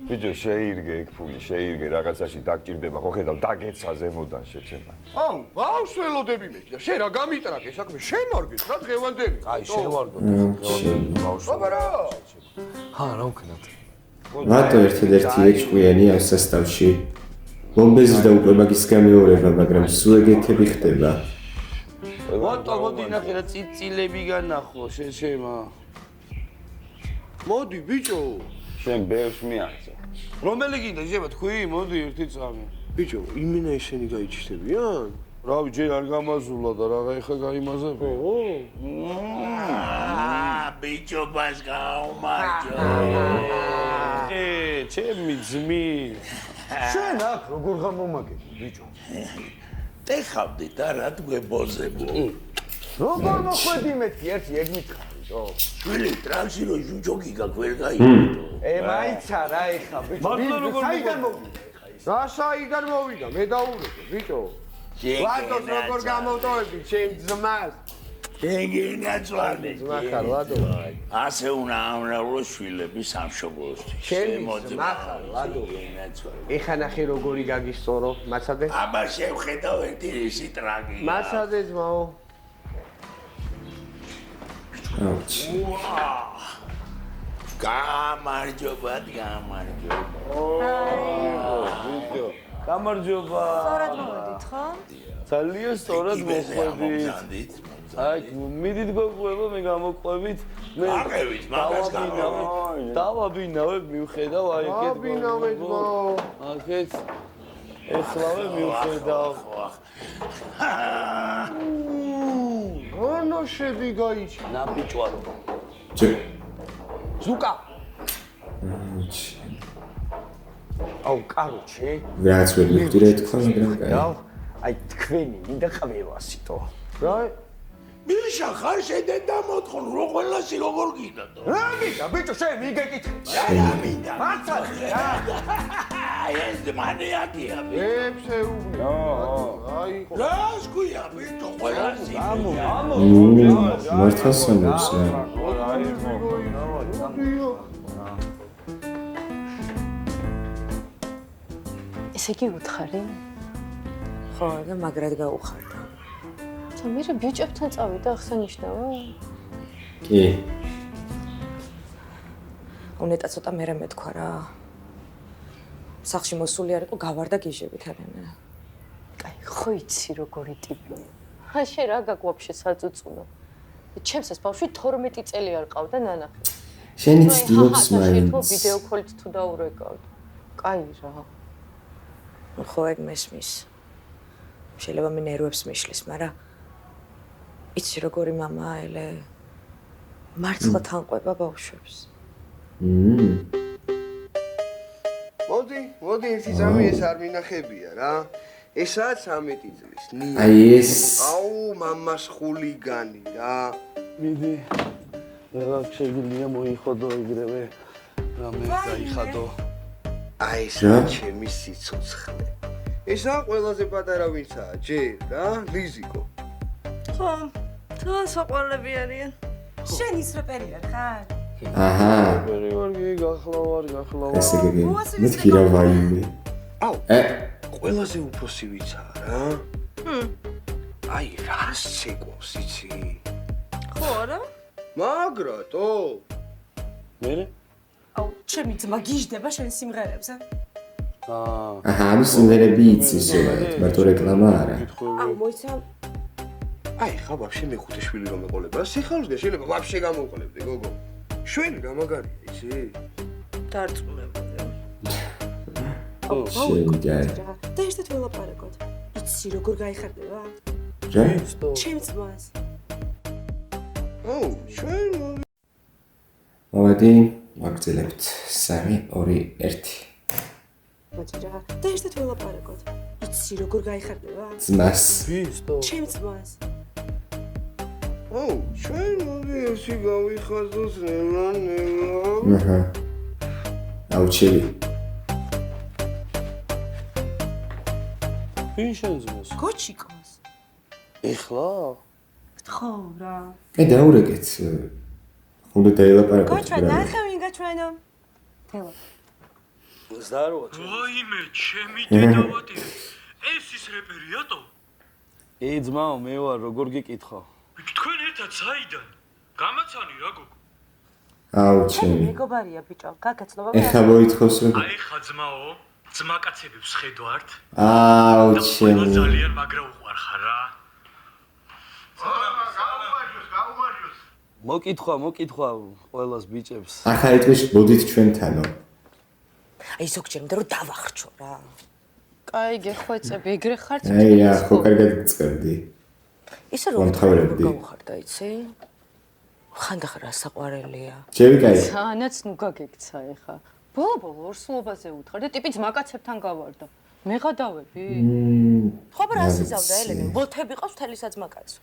Speaker 4: ბიჭო, შეირგე ეგ ფული, შეირგე რაღაცაში დაგჭირდება, ხო ხედავ, დაგეცა ზემოდან შეჩემა.
Speaker 5: აუ, ბავშველოდები მე და შენ რა გამიტრაკე საქმე, შენ ვარგეს რა დღევანდელი.
Speaker 7: აი, შენ ვარგოთ.
Speaker 5: აბა რა?
Speaker 7: რა ვქნათ?
Speaker 1: მარტო ერთადერთი ეჭვიანი ამ სასტავში. ბომბეზის დაუკვება ის გამეორება, მაგრამ სულ ეგეთები ხდება.
Speaker 7: ვატო მოდი ნახე რა წიწილები განახო შეჩემა.
Speaker 5: მოდი ბიჭო.
Speaker 4: შენ ბევრს მიაღწევ.
Speaker 7: რომელი გინდა შეიძლება თქვი? მოდი ერთი წამი.
Speaker 5: ბიჭო, იმენა ისინი გაიჩნდებიან? რავი, ჯერ არ გამაზულა და რაღა ეხა გაიმაზები.
Speaker 2: ბიჭობას გაუმარჯო.
Speaker 7: ჩემი ძმი.
Speaker 5: შენ აქ როგორ გამომაგები, ბიჭო?
Speaker 2: ტეხავდი და რა თგვებოზებო.
Speaker 5: როგორ მოხვედი მეთი ერთი ეგ მითხარითო?
Speaker 2: შვილი ტრაქში რო ჟუჯოგი გაქვერ გაიგო.
Speaker 5: მაიცა რა ეხა, ბიჭო. საიდან მოვიდა ეხა ის? რა საიდან მოვიდა? მე დაურეკე, ბიჭო. ვატოს როგორ გამოვტოვები ჩემ ძმას?
Speaker 2: გენაცვალე.
Speaker 5: ძმა ხარ, ვატო.
Speaker 2: ასე უნდა ამრავლო შვილები სამშობლოსთვის.
Speaker 5: ძმა ხარ, ვატო. ეხა ნახე როგორი გაგისწორო, მაცადე?
Speaker 2: აბა შევხედავ ერთი ისი ტრაგი.
Speaker 5: მაცადე ძმაო.
Speaker 1: აუჩი.
Speaker 2: გამარჯობა.
Speaker 7: გამარჯობა.
Speaker 6: სწორად მოვედით, ხო?
Speaker 7: ძალიან სწორად მოხვედით. აი, მიდით გოგოებო, მე გამოყვებით. მე
Speaker 2: აღევით, მაგას
Speaker 7: დავაბინავებ, მივხედავ, აი ეგეთ გოგო. აქეთ ეხლავე მივხედავ.
Speaker 5: ანუ შედი გაიჩი.
Speaker 7: ნაბიჭვარო.
Speaker 1: ჯე.
Speaker 5: ზუკა.
Speaker 1: აუჩი.
Speaker 5: აუ, კაროჩე.
Speaker 1: რაც ვერ მივხვდი რა თქვა, მაგრამ კაი.
Speaker 5: აი, თქვენი მინდა ყმევასიტო. რა?
Speaker 2: მიშა ხარ შედენ და მოთხონ რო ყველასი როგორ გიდადო.
Speaker 5: რა მინდა, ბიჭო, შენ მიგეკითხე.
Speaker 2: რა მინდა?
Speaker 5: მართალი რა.
Speaker 2: ეს მანიაკია.
Speaker 5: ეფსეუბნი. აი,
Speaker 2: რას ქვია ბიჭო ყველასი?
Speaker 1: მართლაც ამბობს რა.
Speaker 11: ესე იგი უთხარი?
Speaker 6: ხო, და მაგრად გაუხარდა.
Speaker 11: მე ბიჭებთან წავიდა აღსანიშნავა?
Speaker 1: კი.
Speaker 6: უნეტა ცოტა მერე მეთქვა რა. სახში მოსული არ იყო, გავარდა გიჟებით არანა.
Speaker 11: კაი, ხო იცი როგორი ტიპი. შენ რა გაქვს ვაფშე საწუწუნო? ჩემს ეს ბავშვი 12 წელი არ ყავდა ნანახი.
Speaker 1: შენი ცდილობს მაინც.
Speaker 11: ვიდეო კოლით თუ დაურეკავთ. კაი რა.
Speaker 6: ხო ეგ მესმის. შეიძლება მე ნერვებს მიშლის, მაგრამ იცი როგორი мама ელე მართლა თანყვება ბავშვებს.
Speaker 5: მოდი, ერთი ძამი ეს არ მინახებია რა. ესაა 13 წლის.
Speaker 1: აი ეს.
Speaker 5: აუ, მამას ხულიგანი რა.
Speaker 7: მიდი. რა შეიძლება მოიხოდო ეგრევე. რამე დაიხადო.
Speaker 5: აი ესაა ჩემი სიცოცხლე. ესაა ყველაზე პატარა ვინცაა, ჯერ რა, ლიზიკო.
Speaker 6: ხო, თუ საყვარლები არიან. შენ ის რეპერი არ ხარ?
Speaker 1: აჰა.
Speaker 7: რეპერი ვარ, გახლავარ.
Speaker 1: ესე იგი, მეთქი რა ვაიმე.
Speaker 5: აუ, ყველაზე უფროსი ვიცაა რა. აი, რას ცეკვავს, იცი?
Speaker 6: ხო არა?
Speaker 5: მაგრატო.
Speaker 7: მე?
Speaker 6: აუ, ჩემი ძმა გიждდება შენ სიმღერებზე?
Speaker 1: აჰა, ანუ სიმღერები იცი ზოგადად, მარტო რეკლამა არა.
Speaker 6: აუ, მოიცა
Speaker 5: აი, ხა ვაფშე მეხუთე შვილი რომ ეყოლება, სიხარულზე შეიძლება ვაფშე გამოვყოლებდე, გოგო. შვილი რა მაგარია, იცი?
Speaker 6: დარწმუნებული.
Speaker 1: შენგაი.
Speaker 6: და ერთად ველაპარაკოთ. იცი როგორ გაიხარდება?
Speaker 1: რა?
Speaker 6: ჩემს ძმას.
Speaker 5: აუ, ჩვენ
Speaker 1: მოდი, ვაგრძელებთ 3 2 1.
Speaker 6: მოჭრა. და ერთად ველაპარაკოთ. იცი როგორ გაიხარდება?
Speaker 1: ძმას.
Speaker 6: ჩემს ძმას.
Speaker 5: აუ, ჩვენ მოდი ესე გავიხაზოს ნელა.
Speaker 1: აჰა. აუჩელი.
Speaker 7: ვინ შენზმოს?
Speaker 6: გოჩიკოს.
Speaker 7: ეხლა?
Speaker 6: ხო რა.
Speaker 1: მე დაურეკეთ. უნდა დაელაპარაკოთ.
Speaker 6: გოჩვა, ნახე ვინ გაჩვენო? თელა.
Speaker 7: ზაროა.
Speaker 10: ვაიმე, ჩემი დედავატი. ეს ის რეპერიატო?
Speaker 7: ე ძმაო, მე ვარ, როგორ გიკითხა?
Speaker 10: თქვენ ერთად საიდან? გამაცანი რა გოგო?
Speaker 1: აუჩელი.
Speaker 6: მეგობარია ბიჭო, გაგაცნობა.
Speaker 1: ეხა მოითხოვს რომ
Speaker 10: აი ხა ძმაო, ძმაკაცებებს ხედავთ?
Speaker 1: აუჩელი.
Speaker 10: ძალიან მაგრა უყვარხარ რა.
Speaker 7: მოკითხვა ყველას ბიჭებს.
Speaker 1: ახალი დღეს მოდით ჩვენთანო.
Speaker 6: აი ზოგჯერ მინდა რომ დავახრჩო რა.
Speaker 11: კაი, გეხვეწები, ეგრე ხართ?
Speaker 1: აი რა, ხო კარგად წევდი.
Speaker 6: ისე რომ
Speaker 1: მომთხოვრებდი.
Speaker 6: გავხარდა, იცი? ხანდახან რა საყვარელია.
Speaker 1: ჯერი კაი.
Speaker 11: სანაც ნუ გაგექცა ეხა. ბოლო ორსულობაზე უთხარ და ტიპი ძმაკაცებთან გავარდა. მე გადავები?
Speaker 6: ხო, რა ასიზავდა ელენე? ვოთები ყავს მთელი საძმაკაცო.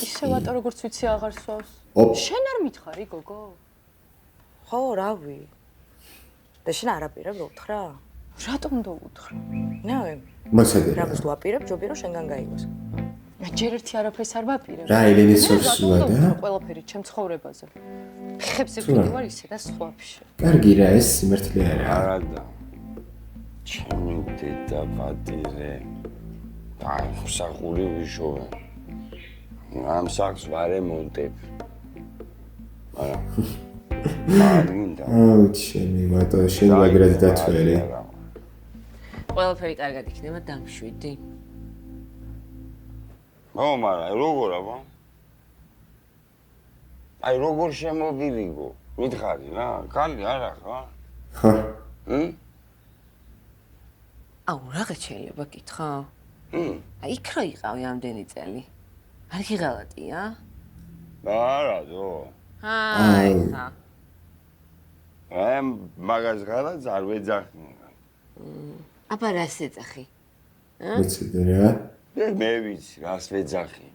Speaker 11: ისე ვატო როგორც ვიცი აღარ სვავს. შენ არ მითხარი, გოგო?
Speaker 6: ხო, რავი. და შენ არაპირებ უთხრა?
Speaker 11: რატომ დაუთხრა?
Speaker 6: ნაი.
Speaker 1: მოსადი.
Speaker 6: რამოს ვაპირებ, ჯობი რომ შენგან გაიგოს.
Speaker 11: ჯერ ერთი არაფერს არ ვაპირებ.
Speaker 1: რა ელენეს ორსულა და?
Speaker 11: ყველაფერი ჩემ ცხოვრებაზე. ფეხებზე გვიდი ვარ ისე და სხვა ფშე.
Speaker 1: კარგი რა, ეს სიმართლე არა.
Speaker 3: არადა. ჩემი დედა პატირე. დამსახური ვიშოვე. ამ საქს ვარ ემონტებ.
Speaker 4: არა. მარინდა.
Speaker 1: აუ, ჩემი ვატო, შენ ვაგრად დათვერე.
Speaker 11: ყველაფერი კარგად იქნება, დამშვიდი.
Speaker 4: მარა, როგორ აბა? აი, როგორ შემოვიდიგო? მითხარი რა, კალი არა ხა?
Speaker 1: ხა.
Speaker 11: აუ, რაღაც შეიძლება გითხრა? აი, იქ რა იყავი ამდენი წელი? არ გიღალატია?
Speaker 4: არა, დო.
Speaker 11: აი, ხა.
Speaker 4: მაგას ღალატს არ ვეძახი.
Speaker 11: აბა რას ეძახი?
Speaker 1: ვიცი რა?
Speaker 4: მე ვიცი, რას ვეძახი.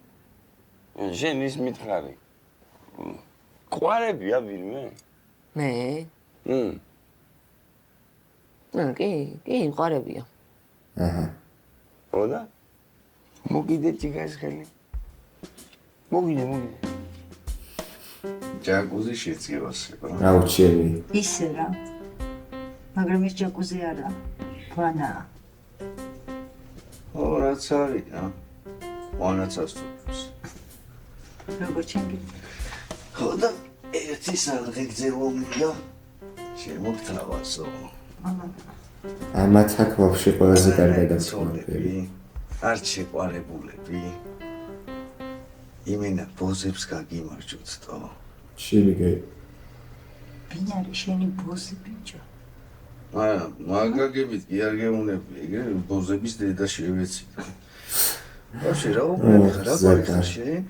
Speaker 4: შენ ის მითხარი. ყვარებია ვინმე?
Speaker 11: მე? კი, ყვარებია.
Speaker 1: აჰა.
Speaker 4: ოდა? მოგიდე ჭიგას ხელი. მოგიდე. ჯაკუზი შეწიროსება.
Speaker 1: აუ, ჩემი.
Speaker 12: ისე რა. მაგრამ ეს ჯაკუზი არა. ვანაა.
Speaker 2: რაც არის რა. ვანაც ასწორებს.
Speaker 12: როგორ ჩემი?
Speaker 2: ხოდა ერთი სადღე გძელომინდა შემოგთავაზო.
Speaker 1: ამათ აქ ვაფშე ყველაზე კარგად
Speaker 2: აცოლები. არ შეყვარებულები. იმენა ბოზებს გაგიმარჯვოთ თო.
Speaker 1: შევიგე.
Speaker 12: ვინ არის შენი ბოზი ბიჭო?
Speaker 2: არა, მაგაგებით კი არ გეუნები, ეგრე ბოზების დედა შევეცი. ვაფშე რა უბრალოდ რა გქარ შენ?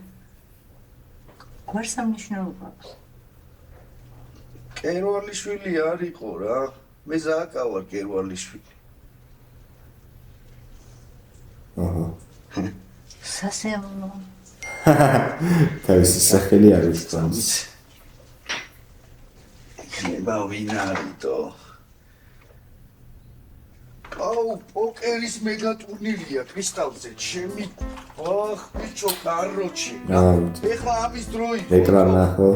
Speaker 12: გვარსამნიშნულობა აქვს.
Speaker 2: კერვალიშვილი არ იყო რა. მე ზაკა ვარ კერვალიშვილი.
Speaker 1: აჰა.
Speaker 12: სასეულო.
Speaker 1: თავისი სახელი არ უსწამს.
Speaker 2: იქნება ვინ არისო? აუ, პოკერის მეგა ტურნირია კრისტალზე, ჩემი. ახ, ბიჭო, კაროჩი. ეხლა ამის დროია.
Speaker 1: რეკლამა ხო?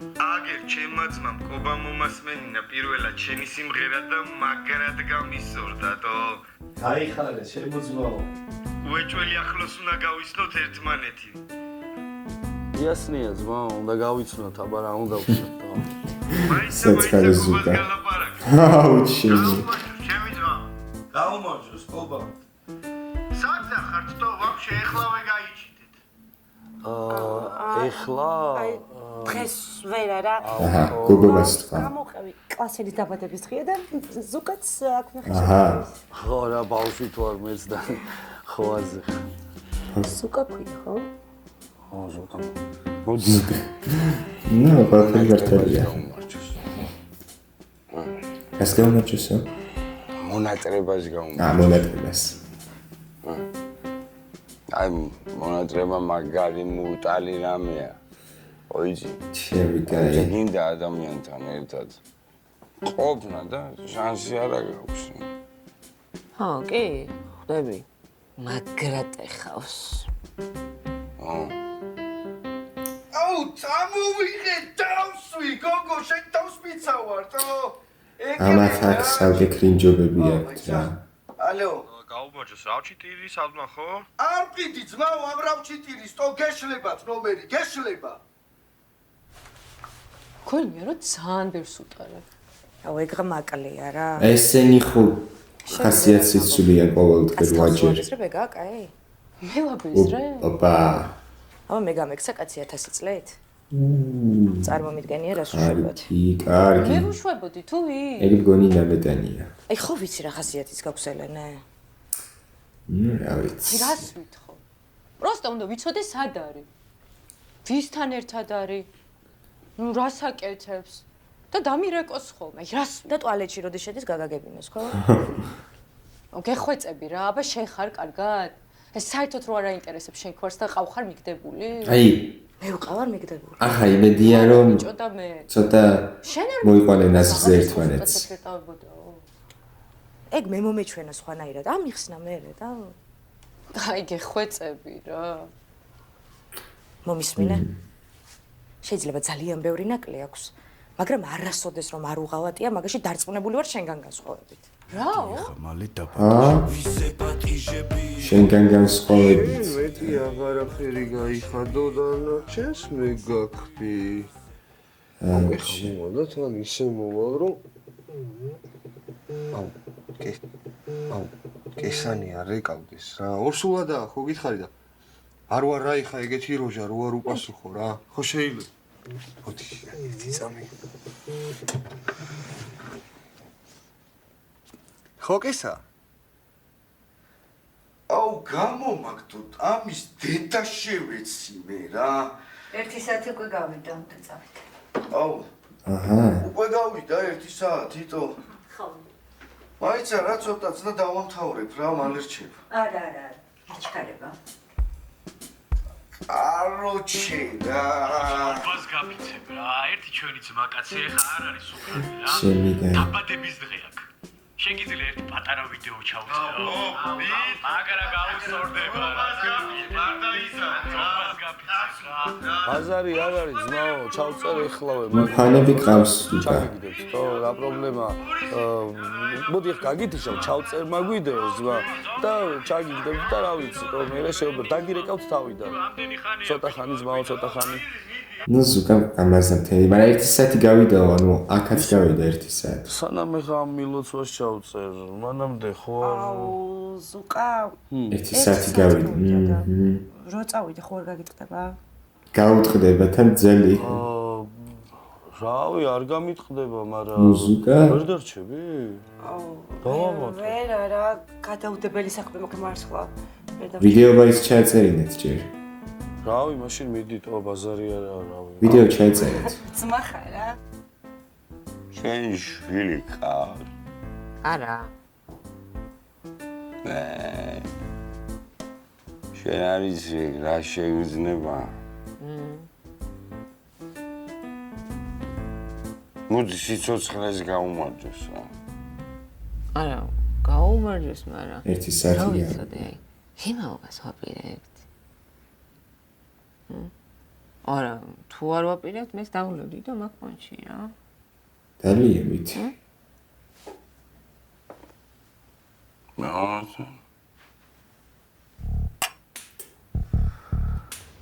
Speaker 10: აგერ ჩემმა ძმამ კობა მომასმენინა პირველად ჩემი სიმღერა და მაგრად გამისორდათო.
Speaker 7: გაიხარე, შემოძმაო.
Speaker 10: უეჭველი ახლოს უნდა გავიცნოთ ერთმანეთი.
Speaker 7: იასნია ძმა, უნდა გავიცნოთ, აბა რა უნდა ვქნათ.
Speaker 1: საცხარი ზუდა. აუ, ჩემი.
Speaker 10: ჩემი ძმა.
Speaker 7: გაუმარჯოს, კობა.
Speaker 10: სადა ხართ თო ვაფშე ეხლავე გაიჩიდეთ.
Speaker 7: ეხლა
Speaker 12: დღეს ვერა რა.
Speaker 1: აჰა, გოგობას თქვა.
Speaker 12: გამოყევი კლასელი დაბადების დღეა და ზოგადს აქ ნახე.
Speaker 1: აჰა.
Speaker 7: ხო რა ბავშვი თუ არ მეც და ხოაზე.
Speaker 12: ზუკა ქვია ხო?
Speaker 7: ხო, ზუკა.
Speaker 4: მოდი.
Speaker 1: ნუ, ყველაფერი გართელია. ეს გამარჯვესო?
Speaker 4: მონატრებას გამომარჯვეს.
Speaker 1: მონატრებას.
Speaker 4: აი, მონატრება მაგარი მუტალი რამეა. ოიცი.
Speaker 1: შევიგე.
Speaker 4: გინდა ადამიანთან ერთად. ყოფნა და შანსი არ აქვს.
Speaker 11: ხო, კი, ხვდები. მაგრად ეხავს.
Speaker 2: აუ, წამოვიღე დავსვი, გოგო, შენ თავს მიცავართო.
Speaker 1: ამათ აქ სავდე კრინჯობები აქვთ რა.
Speaker 2: ალო.
Speaker 10: გაუმარჯოს, რავჩი ტირი სადმა ხო?
Speaker 2: არ მყიდი ძმაო, ამ რავჩი ტირის, თო გეშლებათ ნომერი, გეშლება.
Speaker 11: გონია რომ ძალიან ბევრს უტარებ.
Speaker 6: აუ, ეგრე მაკლია რა.
Speaker 1: ესენი ხო ხასიათის სულია ყოველდღე ვაჯერ.
Speaker 6: ეს რა გაკაი?
Speaker 11: მე ვაბეზრე?
Speaker 1: ოპა.
Speaker 6: აბა მე გამექცა კაცი 1000 წლით. წარმომიდგენია რას უშვებოდ.
Speaker 1: კარგი.
Speaker 11: მე ვუშვებოდი თუ ვის?
Speaker 1: ეგ მგონი ნამეტანია.
Speaker 6: აი ხო ვიცი რა ხასიათის გაქვს ელენე?
Speaker 1: რა ვიცი.
Speaker 11: რას ვითხოვ? პროსტა უნდა ვიცოდე სად არის. ვისთან ერთად არის? ნუ რას აკეთებს? და დამირეკოს ხოლმე. რას
Speaker 6: და ტუალეტში როდის შედის გაგაგებინოს ხო?
Speaker 11: გეხვეწები რა, აბა შენ ხარ კარგად? ეს საერთოდ რო არ აინტერესებს შენ ხარს და ყავხარ მიგდებული?
Speaker 1: აი
Speaker 6: მე ვყავარ მიგდებული.
Speaker 1: ახლა იმედია რომ
Speaker 11: ბიჭო და მე.
Speaker 1: ცოტა მოიყვანენ ასზე ერთმანეთს.
Speaker 6: ეგ მე მომეჩვენა სხვანაირად. ამიხსნა მე და
Speaker 11: აი გეხვეწები რა.
Speaker 6: მომისმინე? შეიძლება ძალიან ბევრი ნაკლი აქვს, მაგრამ არასოდეს რომ არ უღალატია, მაგაში დარწმუნებული ვარ შენგან განსხვავებით.
Speaker 11: რაო?
Speaker 2: ხმალი დაფატიჟები.
Speaker 1: შენგან განსხვავებით.
Speaker 7: მეტი აღარაფერი გაიხადო და ჩემს მე გაქდი. ეხა მოვა და თან ისე მოვა რომ აუ კესანი არ ეკავდეს რა ორსულადაა ხო გითხარი და არ ვარ რა ეხა ეგეთი როჟა რო არ უპასუხო რა ხო შეიძლება მოდი ერთი წამი ხო კესა აუ გამომაგდოთ ამის დედა შევეცი მე რა
Speaker 12: 1 საათი უკვე გავიდა და წავით
Speaker 7: აუ აჰა უკვე გავიდა 1 საათი თო ხო მაიცა რა ცოტაც და დავამთავრებ რა მალე რჩება
Speaker 12: არა აჩქარება
Speaker 7: კაროჩე რა
Speaker 13: ბას გაფიცებ რა ერთი ჩვენი ძმაკაცი ახლა არ არის უკრანი რა
Speaker 1: შემიგე
Speaker 13: დაბადების დღე აქვს შეგიძლია ერთი პატარა ვიდეო ჩავწერო აგარა გაუსწორდება რა მარდა ისა ბას გაფიცებ რა
Speaker 7: ბაზარი არ არის ძმაო ჩავწერე ეხლავე
Speaker 1: ფანები ყავს
Speaker 7: ჩაგიგდებს თო რა პრობლემა მოდი ხა გაგითიშავ ჩავწერ მაგვიდეოს ძმა და ჩაგიგდებს და რა ვიცი თო მე შეუბერ დაგირეკავთ თავიდან ცოტა ხანი ძმაო ცოტა ხანი
Speaker 1: ну ზუკამ ამაზე მთელი მაგრამ 1 საათი გავიდაო ანუ აქაც გავიდა 1 საათი
Speaker 7: სანამ ეხა ამ მილოცვას ჩავწერ მანამდე ხო
Speaker 6: აუ ზუკა
Speaker 1: 1 საათი გავიდა
Speaker 6: რო წავიდე ხო არ გაგიტყდება
Speaker 1: გაუტყდება თან ძელი
Speaker 7: რავი არ გამიტყდება მაგრამ
Speaker 1: მუსიკა
Speaker 7: ვერ დარჩები
Speaker 6: აუ
Speaker 7: დავამოთ
Speaker 6: ვერა რა გადაუდებელი საქმე მაქვს მართლა
Speaker 1: ვიდეო ვაის ჩაწერინეთ ჯერ
Speaker 7: რავი მაშინ მიდიტო ბაზარი არა რავი
Speaker 1: ვიდეო ჩაწერეთ
Speaker 6: ძმა ხარ რა
Speaker 2: შენი შვილი ხარ
Speaker 6: არა
Speaker 2: შენ არის რა შეგვიძლია მოდი სიცოცხლეს გაუმარჯოს რა
Speaker 14: არა გაუმარჯოს მაგრამ
Speaker 1: 1 საათია
Speaker 14: იმაობას ვაპირებთ არა თუ არ ვაპირებთ მე დავვლევდი და მაგ ფონში რა
Speaker 1: დალიებით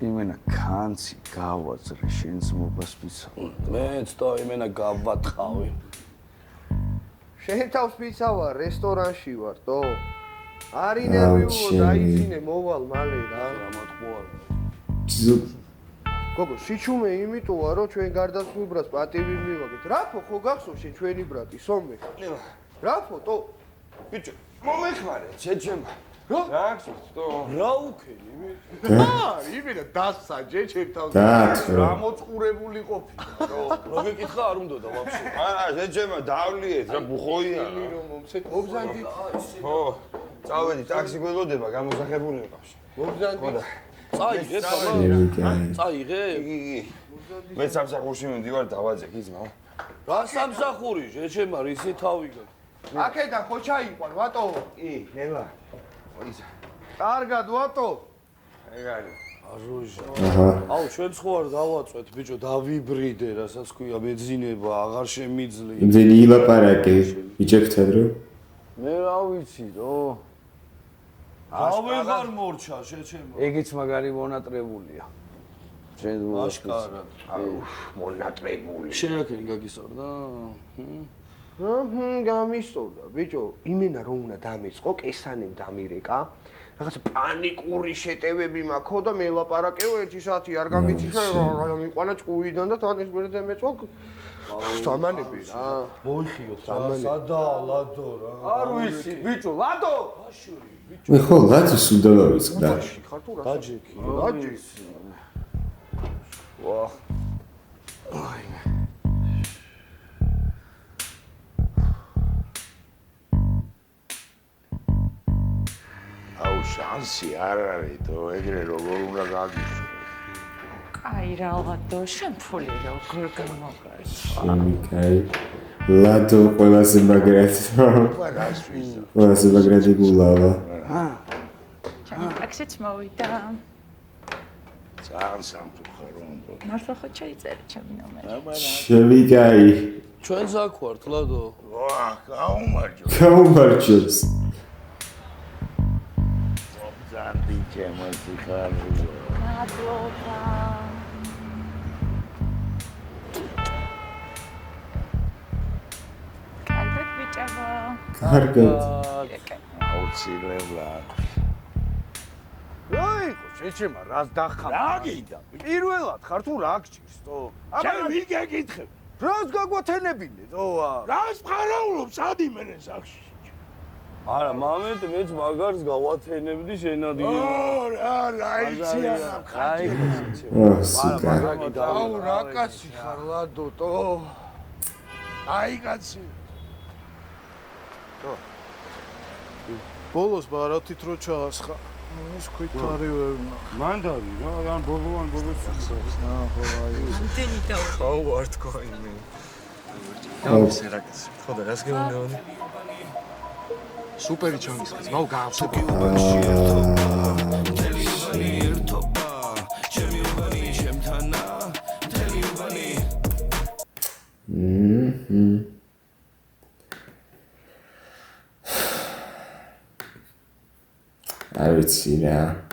Speaker 8: იმენა კანცი გავაძრე შენს მოგასპიცა
Speaker 7: მეც და იმენა გავატყავი შენ თავს ვიცავარ რესტორანში ვარ თო არი ნერვიულო დაიძინე მოვალ მალე რა მოტყუარ გოგო სიჩუმე იმიტოა რომ ჩვენ გარდაცვლილ ბრატს პატივი მივაგეთ რაფო ხო გახსოვს შენ ჩვენი ბრატი სომე რაფო თო ბიჭო მომეხმარე შეჩემა რა გახსოვს თო რა უქენი იმენა დასაჯე ჩემ თავს რა მოწყურებული ყოფილი რო გეკითხა არ უნდა და ვაფშე
Speaker 2: არა შეჩემა დავლიეთ რა ბუხოია
Speaker 7: რომ მომცეთ მოგზანდით
Speaker 2: ხო წავედი ტაქსი გველოდება გამოსახებული მყავს
Speaker 7: მოგზანდით წაიღე წაიღე
Speaker 2: მე სამსახურში მივდივარ დავაძე გიზმა
Speaker 7: რა სამსახური შეჩემა რისი თავი აქედან ხო ჩაიყვან ვატო კი ნელა ისა კარგად ვატო ეგარი აროჟა აუ ჩვენ ხო არ დავაწვეთ ბიჭო დავიბრიდე რასაც ქვია მეძინება აღარ შემიძლია
Speaker 1: იმდენი ილაპარაკე ბიჭებთან რო
Speaker 7: მე რა ვიცი რო ავეღარ მორჩა შეჩემა ეგეც მაგარი მონატრებულია ჩვენ აშკარა აუ მონატრებული შეაქენ გაგისორდა გამისწორდა ბიჭო იმენა რომ უნდა დამეწყო კესანემ დამირეკა რაღაც პანიკური შეტევები მაქვს და მე ლაპარაკეო 1 საათი არ გამიციხა რა მიყვანა ჭუიდან და თან ეს გვერდზე მეწვა სამანები რა მოიხიოთ სადა ლადო რა არ ვიცი ბიჭო ლადო ბაშური ბიჭო
Speaker 1: მე ხო ლადოს უნდა დავიწყდა
Speaker 7: დაჯექი დაჯექი ვა აი
Speaker 2: აუ შანსი არ არის თო ეგრე როგორ უნდა გაგიშვი
Speaker 14: კაი რა ლადო შემფული როგორ გამოგარს
Speaker 1: შემიკაი ლადო ყველაზე მაგრად ყველაზე მაგრად იგულავა
Speaker 14: ჩემი ტაქსიც მოვიდა
Speaker 2: ძალიან სამწუხარო უნდა
Speaker 14: მართლა ხო ჩაიწერე ჩემი ნომერი
Speaker 1: შემიკაი
Speaker 7: ჩვენ საქვართ ლადო
Speaker 2: ვა
Speaker 1: გაუმარჯოს
Speaker 2: ზანდი ჩემოსი ხარ
Speaker 14: მადლობა
Speaker 1: კარგად.
Speaker 2: აუცილებლად.
Speaker 8: რა იყო შეჩემა რას დახარ?
Speaker 2: რა გინდა?
Speaker 8: პირველად ხარ თუ რა გჭირს თო?
Speaker 2: შენ ვინ გეკითხებ?
Speaker 8: რას გაგვათენებინე თოა?
Speaker 2: რას ფარაულობს ადიმენ სახში?
Speaker 7: არა, მამეთ მეც მაგარს გავათენებდი შენადი.
Speaker 2: რა იცი არა ხარ.
Speaker 8: აუ რა კაცი ხარ ლადოტო.
Speaker 2: აი კაცი.
Speaker 8: ბოლოს ბარათით რო ჩაასხა. ის ქვითარი ვერ
Speaker 4: მანდარი რა, ან ბოლოს
Speaker 8: ხო აი.
Speaker 14: მთელი და
Speaker 7: აუ არ თქვა იმე. გამის რა კაცი. ხოდა რას გეუბნეოდი?
Speaker 5: სუპერი ჩამისხეს, მაუ გაავსებო.
Speaker 1: არ ვიცი რა.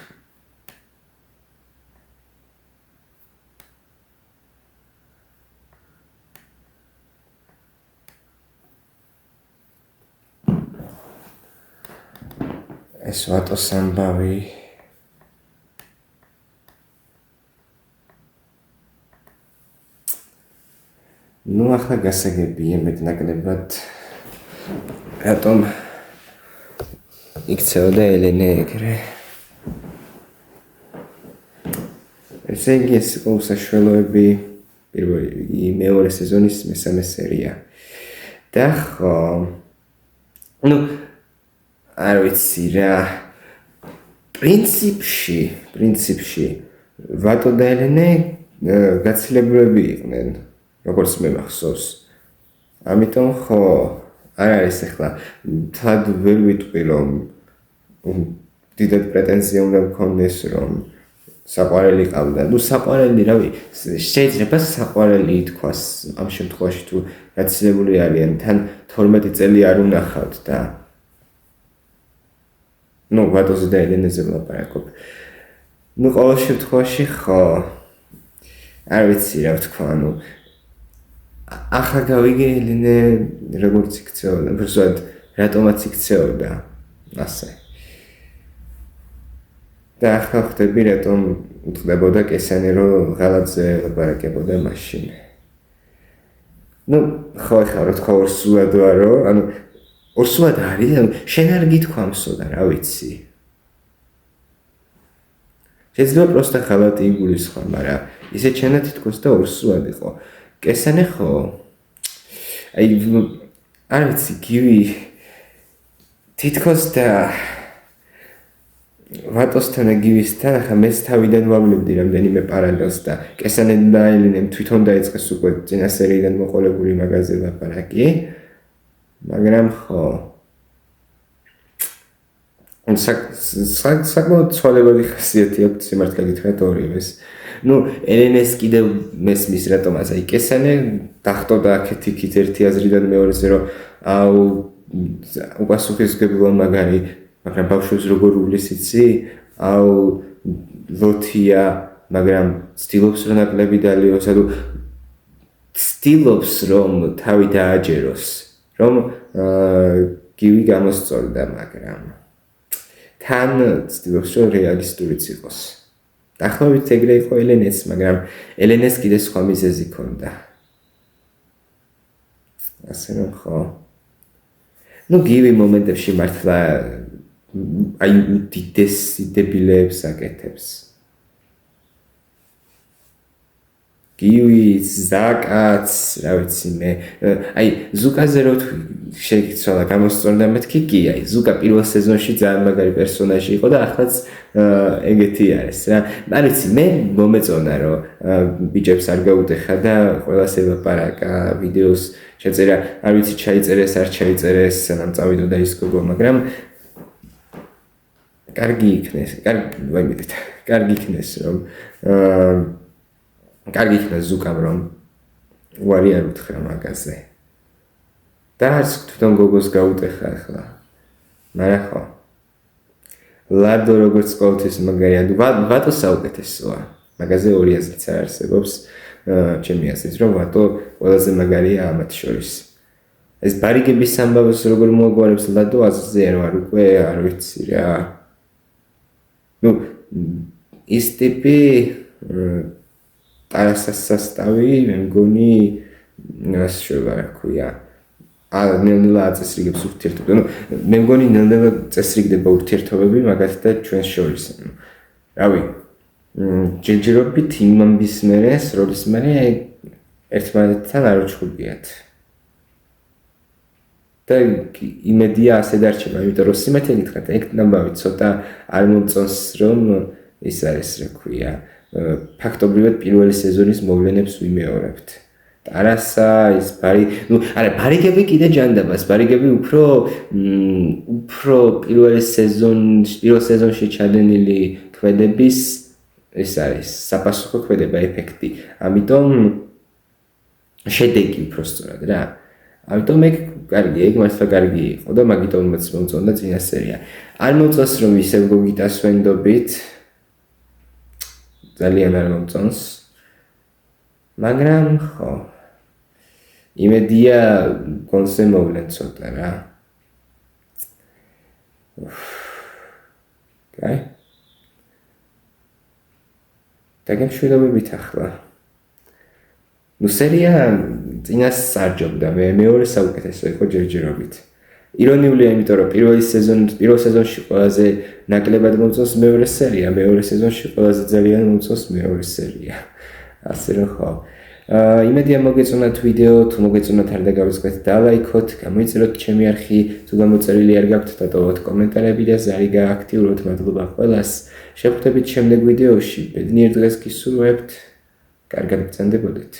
Speaker 1: ეს ვატოს ამბავი ნუ ახლა გასაგებია მეტნაკლებად რატომ იქცეოდა ელენე ეგრე ესე იგი ეს იყო უსაშველოები პირველი მეორე სეზონის მესამე სერია და ხო ნუ არ ვიცი რა პრინციპში ვატო და ელენე გაცილებულები იყვნენ როგორც მე მახსოვს ამიტომ ხო არ არის ახლა თად ვერ ვიტყვი რომ დიდად პრეტენზია უნდა მქონდეს რომ საყვარელი ყავდა ნუ საყვარელი რავი შეიძლება საყვარელი ითქვას ამ შემთხვევაში თუ გაცილებული არიან თან 12 წელი არ უნახავთ და ნუ ვატოზე და ელენეზე ვლაპარაკობ. ნუ ყოველ შემთხვევაში ხო არ ვიცი რა ვთქვა, ნუ ახლა გავიგე ელენე როგორც იქცეოდა, უბრალოდ რატომაც იქცეოდა ასე. და ახლა ხვდები რატომ უთხრებოდა კესანი რომ ღალატზე ლაპარაკებოდა მაშინ. ნუ ხო ახლა რა თქვა ორსულად ვარო, ანუ ორსულად არის, შენ არ გითქვამსო და რა ვიცი. შეიძლება პროსტა ხალატი იგულისხმა, მაგრამ ისე ჩენა თითქოს და ორსულად იყო. კესანე ხო? აი არ ვიცი, გივი თითქოს და ვატოსთან და გივისთან ახლა მეც თავიდან ვავლებდი რამდენიმე პარალელს და კესანე და ელენემ თვითონ დაიწყეს უკვე წინა სერიიდან მოყოლებული მაგაზე ლაპარაკი. მაგრამ ხო საკმაოდ ცვალებადი ხასიათი აქვს სიმართლე გითხრათ ორივეს. ნუ ელენეს კიდევ მესმის რატომაც აი კესანე დახტოდა აქეთ-იქით ერთი აზრიდან მეორეზე რომ აუ უპასუხისმგებლო მაგარი მაგრამ ბავშვებს როგორ უვლის იცი აუ ლოთია მაგრამ ცდილობს რომ ნაკლები დალიოს ანუ ცდილობს რომ თავი დააჯეროს რომ გივი გამოსწორდა მაგრამ თან ცდილობს რომ რეალისტურიც იყოს. დაახლოებით ეგრე იყო ელენეს, მაგრამ ელენეს კიდე სხვა მიზეზი ჰქონდა. ასე რომ ხო. ნუ გივი მომენტებში მართლა აი უდიდესი დებილებს აკეთებს. გივი ზაკაც, რა ვიცი მე, აი ზუკაზე რო შეიქცოლა გამოსწორდა მეთქი კი, აი ზუკა პირველ სეზონში ძალიან მაგარი პერსონაჟი იყო და ახლაც ეგეთი არის რა. არ ვიცი, მე მომეწონა რომ ბიჭებს არ გაუტეხა და ყველას ელაპარაკა, ვიდეოს შეწერა, არ ვიცი ჩაიწერეს, არ ჩაიწერეს, სანამ წავიდო და ის გოგო, მაგრამ კარგი იქნეს, კარგი იქნეს რომ კარგი იქნა ზუკამ რომ უარი არ უთხრა მაგაზე. და არც თვითონ გოგოს გაუტეხა ახლა. მაგრამ ხო. ლადო როგორც ყოველთვის მაგარია, ვატო საუკეთესოა. მაგაზე ორი აზრიც არ არსებობს. ჩემი აზრით რომ ვატო ყველაზე მაგარია ამათ შორის. ეს ბარიგების ამბავს როგორ მოაგვარებს ლადო აზრზე არ ვარ უკვე არ ვიცი რა. ნუ ის ტიპი ტარასას სასტავი მე მგონი ასე შეიძლება რა ქვია. ნელ-ნელა აწესრიგებს ურთიერთობები. ნუ მე მგონი ნელ-ნელა წესრიგდება ურთიერთობები მაგათ და ჩვენს შორის. რავი, ჯერჯერობით იმ ამბის მერე, სროლის მერე ერთმანეთთან არ უჩხუბიათ. და იმედია ასე დარჩება, იმიტომ რომ სიმართლე გითხრათ, ეგ ნამბავი ცოტა არ მომწონს, რომ ის არის, რა ქვია, ფაქტობრივად პირველი სეზონის მოვლენებს ვიმეორებთ. Tarasa is bari, nu, are barigები კიდე ჯანდაბას, barigები უფრო პირველ სეზონში ჩადენილი ქმედების ეს არის საპასუხო ქმედება ეფექტი. ამიტომ შედეგი უფრო სწორად რა. ამიტომ ეგ კარგი, ეგ მართლა კარგი იყო და მაგიტომაც მომწონდა წინა სერია. არ მომწონს რომ ისევ გოგიტას ვენდობით. ძალიან არ მომწონს. მაგრამ ხო იმედია კონსე მოვლენ ცოტა რა. კაი. დაგემშვიდობებით ახლა. ნუ სერია წინას სარჯობდა მეორე საუკეთესო იყო ჯერჯერობით. ირონიულია, იმიტომ რომ პირველ სეზონში ყველაზე ნაკლებად მომწონს მეორე სერია, მეორე სეზონში ყველაზე ძალიან მომწონს მეორე სერია. ასე რომ ხო. იმედია მოგეწონათ ვიდეო, თუ მოგეწონათ არ დაგავიწყდეთ დალაიქოთ, გამოიწეროთ ჩემი არხი, თუ გამოწერილი არ გაქვთ დატოვოთ კომენტარები და ზარი გააქტიუროთ. მადლობა ყველას. შევხვდებით შემდეგ ვიდეოში. ბედნიერ დღეს გისურვებთ. კარგად გრძანდებოდეთ.